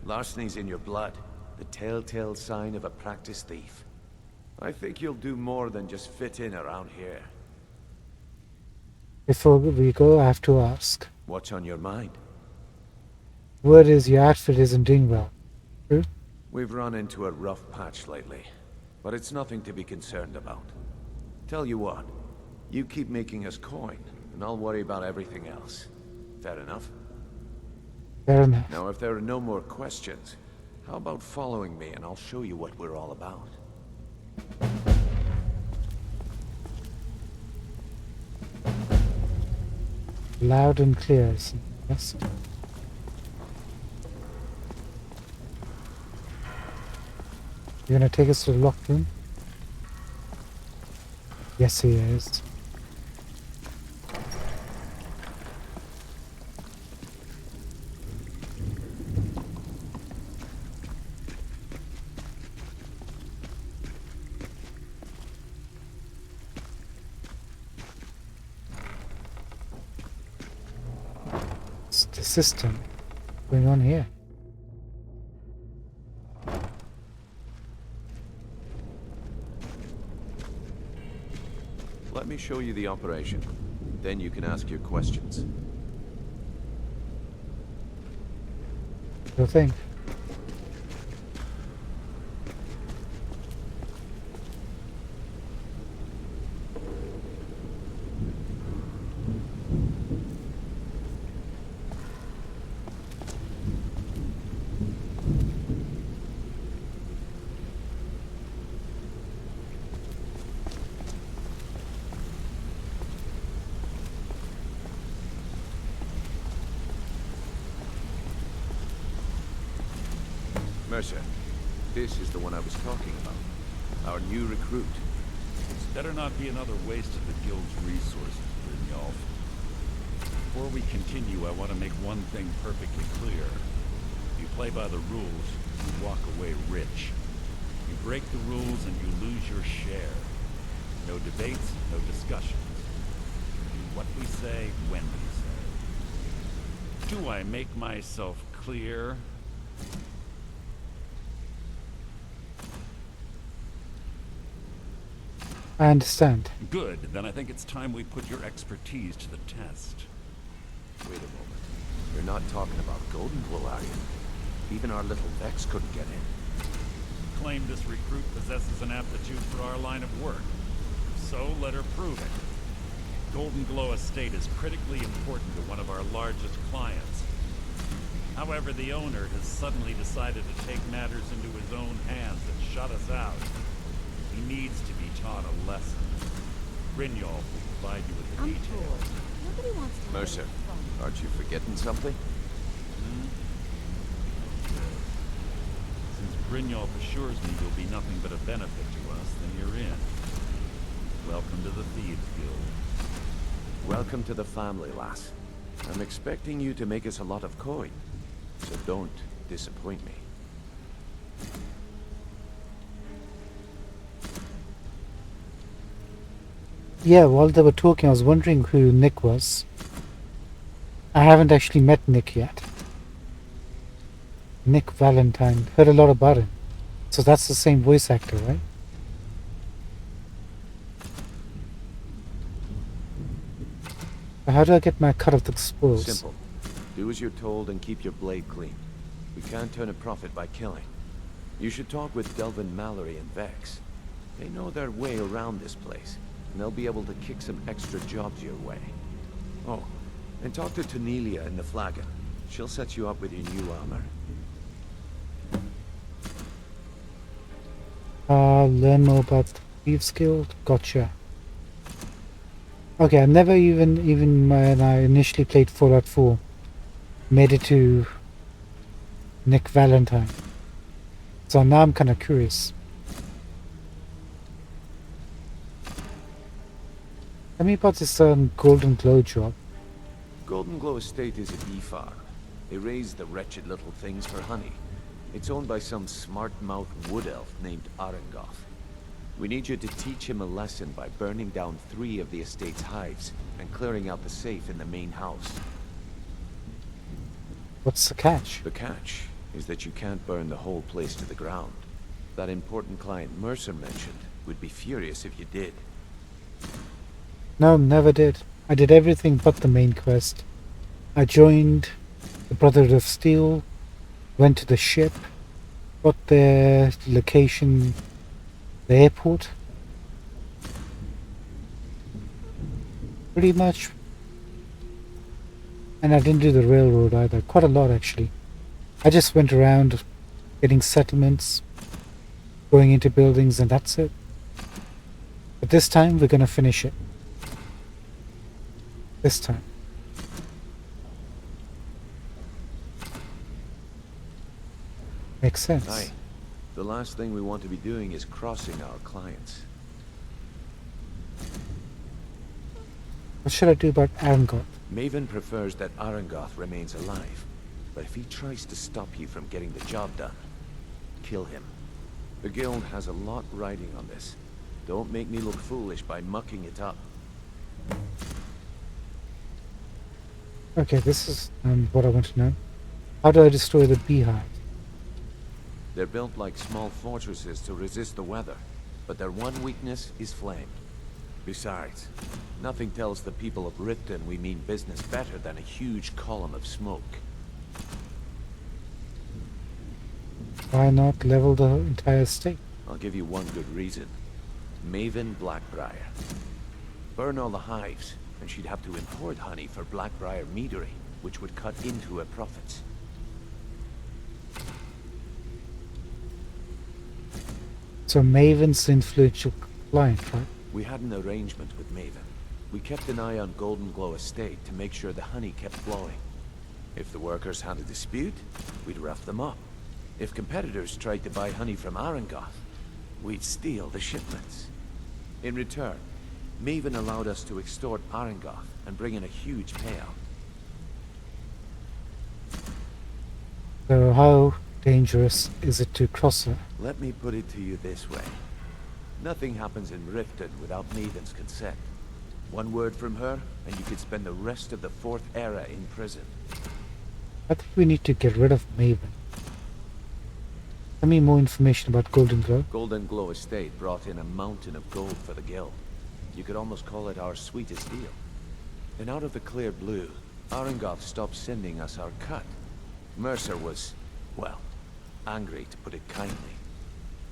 Larceny's in your blood. The telltale sign of a practiced thief. I think you'll do more than just fit in around here. Before we go, I have to ask. What's on your mind? Word is your outfit isn't doing well. True? We've run into a rough patch lately, but it's nothing to be concerned about. Tell you what, you keep making us coin, and I'll worry about everything else. Fair enough? Fair enough. Now, if there are no more questions, how about following me and I'll show you what we're all about? Loud and clear. Yes. You're gonna take us to the locked room? Yes, he is. What's the system going on here? Let me show you the operation. Then you can ask your questions. Sure thing. Mercer, this is the one I was talking about. Our new recruit. It's better not be another waste of the guild's resources, Brynjolf. Before we continue, I want to make one thing perfectly clear. If you play by the rules, you walk away rich. You break the rules and you lose your share. No debates, no discussions. Do what we say, when we say. Do I make myself clear? I understand. Good. Then I think it's time we put your expertise to the test. Wait a moment. You're not talking about Golden Glow, are you? Even our little Vex couldn't get in. Claim this recruit possesses an aptitude for our line of work. So let her prove it. Golden Glow Estate is critically important to one of our largest clients. However, the owner has suddenly decided to take matters into his own hands and shut us out. He needs to be taught a lesson. Brynjolf will provide you with the details. Nobody wants to. Mercer, aren't you forgetting something? Since Brynjolf assures me you'll be nothing but a benefit to us, then you're in. Welcome to the Thieves Guild. Welcome to the family, lass. I'm expecting you to make us a lot of coin, so don't disappoint me. Yeah, while they were talking, I was wondering who Nick was. I haven't actually met Nick yet. Nick Valentine. Heard a lot about him. So that's the same voice actor, right? How do I get my cut of the spoils? Simple. Do as you're told and keep your blade clean. We can't turn a profit by killing. You should talk with Delvin Mallory and Vex. They know their way around this place, and they'll be able to kick some extra jobs your way. Oh, and talk to Tanelia in the Flagon. She'll set you up with your new armor. Learn more about the Thieves Guild. Gotcha. Okay, I never even when I initially played Fallout 4, made it to Nick Valentine. So now I'm kind of curious. Tell me about this Golden Glow job. Golden Glow Estate is a bee farm. They raise the wretched little things for honey. It's owned by some smart-mouthed wood elf named Arengoth. We need you to teach him a lesson by burning down 3 of the estate's hives and clearing out the safe in the main house. What's the catch? The catch is that you can't burn the whole place to the ground. That important client Mercer mentioned would be furious if you did. No, never did. I did everything but the main quest. I joined the Brotherhood of Steel, went to the ship, got their location, the airport. Pretty much. And I didn't do the railroad either. Quite a lot, actually. I just went around getting settlements, going into buildings, and that's it. But this time, we're going to finish it. This time. Makes sense. Aye. The last thing we want to be doing is crossing our clients. What should I do about Arengoth? Maven prefers that Arengoth remains alive, but if he tries to stop you from getting the job done, kill him. The guild has a lot riding on this. Don't make me look foolish by mucking it up. Okay, this is what I want to know. How do I destroy the beehive? They're built like small fortresses to resist the weather, but their one weakness is flame. Besides, nothing tells the people of Riften we mean business better than a huge column of smoke. Why not level the entire state? I'll give you one good reason. Maven Blackbriar. Burn all the hives, and she'd have to import honey for Blackbriar meadery, which would cut into her profits. So Maven's the influential client, right? We had an arrangement with Maven. We kept an eye on Golden Glow Estate to make sure the honey kept flowing. If the workers had a dispute, we'd rough them up. If competitors tried to buy honey from Arengoth, we'd steal the shipments. In return, Maven allowed us to extort Arengoth and bring in a huge payout. So how dangerous is it to cross her? Let me put it to you this way. Nothing happens in Riften without Maiden's consent. One word from her, and you could spend the rest of the Fourth Era in prison. I think we need to get rid of Maven. Tell me more information about Golden Glow. Golden Glow Estate brought in a mountain of gold for the guild. You could almost call it our sweetest deal. And out of the clear blue, Arengoth stopped sending us our cut. Mercer was, well, angry to put it kindly.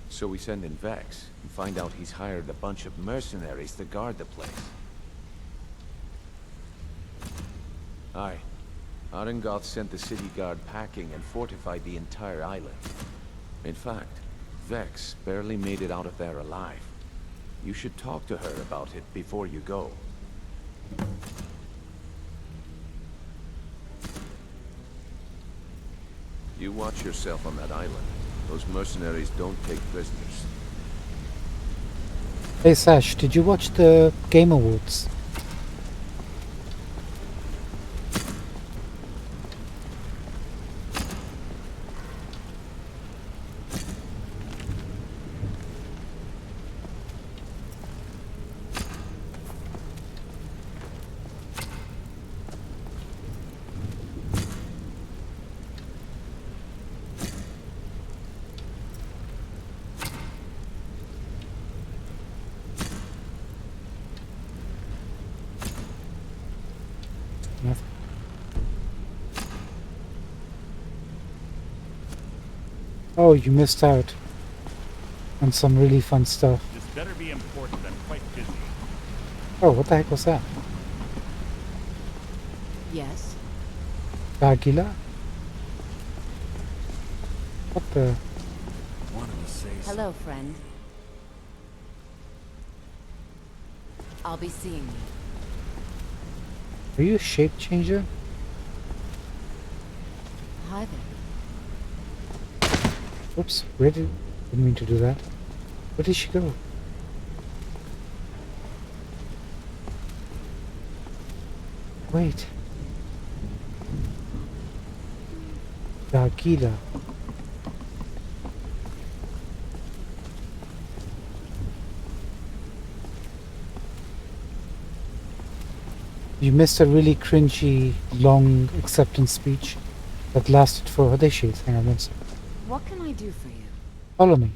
So we send in Vex and find out he's hired a bunch of mercenaries to guard the place. Aye. Arengoth sent the city guard packing and fortified the entire island. In fact, Vex barely made it out of there alive. You should talk to her about it before you go. You watch yourself on that island. Those mercenaries don't take prisoners. Hey Sash, did you watch the Game Awards? Nothing. Oh, you missed out on some really fun stuff. This better be important. I'm quite busy. Oh, what the heck was that? Yes? Dagila? What the? Hello, friend. I'll be seeing you. Are you a shape changer? Hi there. Oops, didn't mean to do that. Where did she go? Wait. Dagila. You missed a really cringy, long acceptance speech that lasted for... What is she? Hang on one second. What can I do for you? Follow me.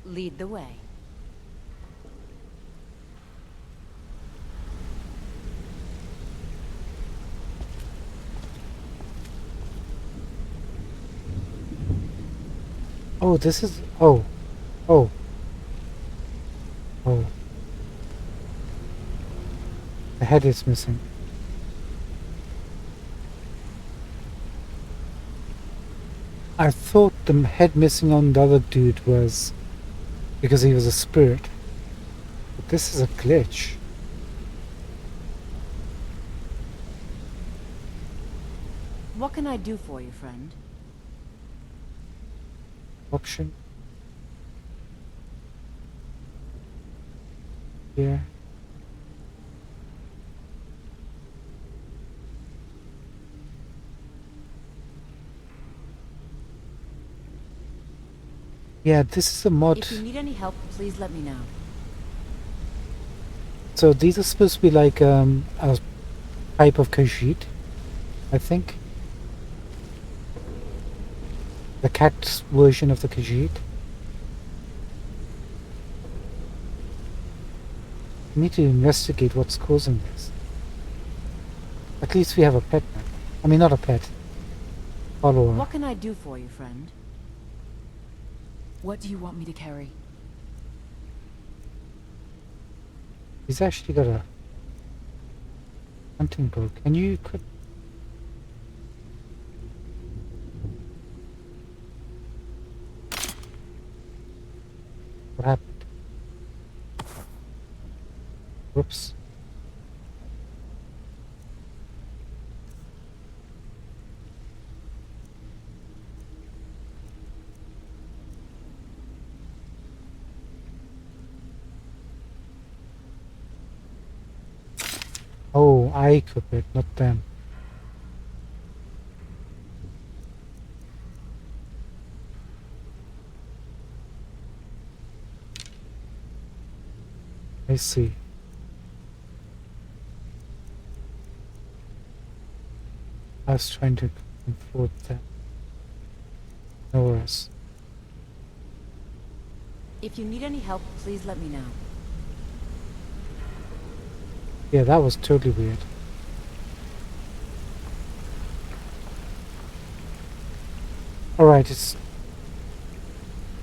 Lead the way. Oh, this is... Oh. Oh. Oh. The head is missing. I thought the head missing on the other dude was because he was a spirit. But this is a glitch. What can I do for you, friend? Option. Yeah. Yeah, this is a mod. If you need any help, please let me know. So these are supposed to be like a type of Khajiit, I think. The cat version of the Khajiit. We need to investigate what's causing this. At least we have a pet now. I mean, not a pet. Follower. What can I do for you, friend? What do you want me to carry? He's actually got a hunting bow. Can you equip? What happened? Whoops. Oh, I equip it, not them. I see. I was trying to afford that. No worries. If you need any help, please let me know. Yeah, that was totally weird. Alright, it's...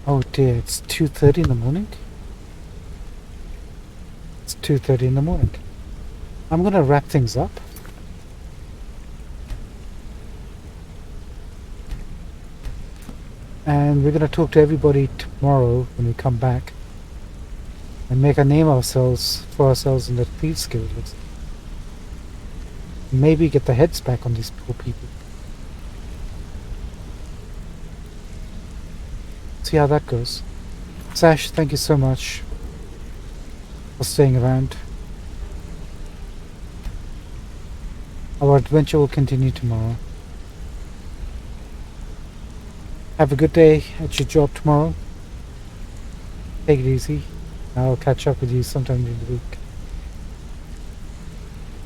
Oh dear, it's 2:30 in the morning? It's 2:30 in the morning. I'm gonna wrap things up. And we're gonna talk to everybody tomorrow when we come back. And make a name for ourselves in the Thieves Guild list. Maybe get the heads back on these poor people. See how that goes. Sash, thank you so much for staying around. Our adventure will continue tomorrow. Have a good day at your job tomorrow. Take it easy. I'll catch up with you sometime during the week.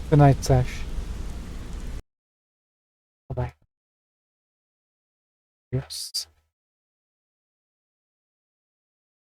Good night, Sash. Bye-bye. Yes.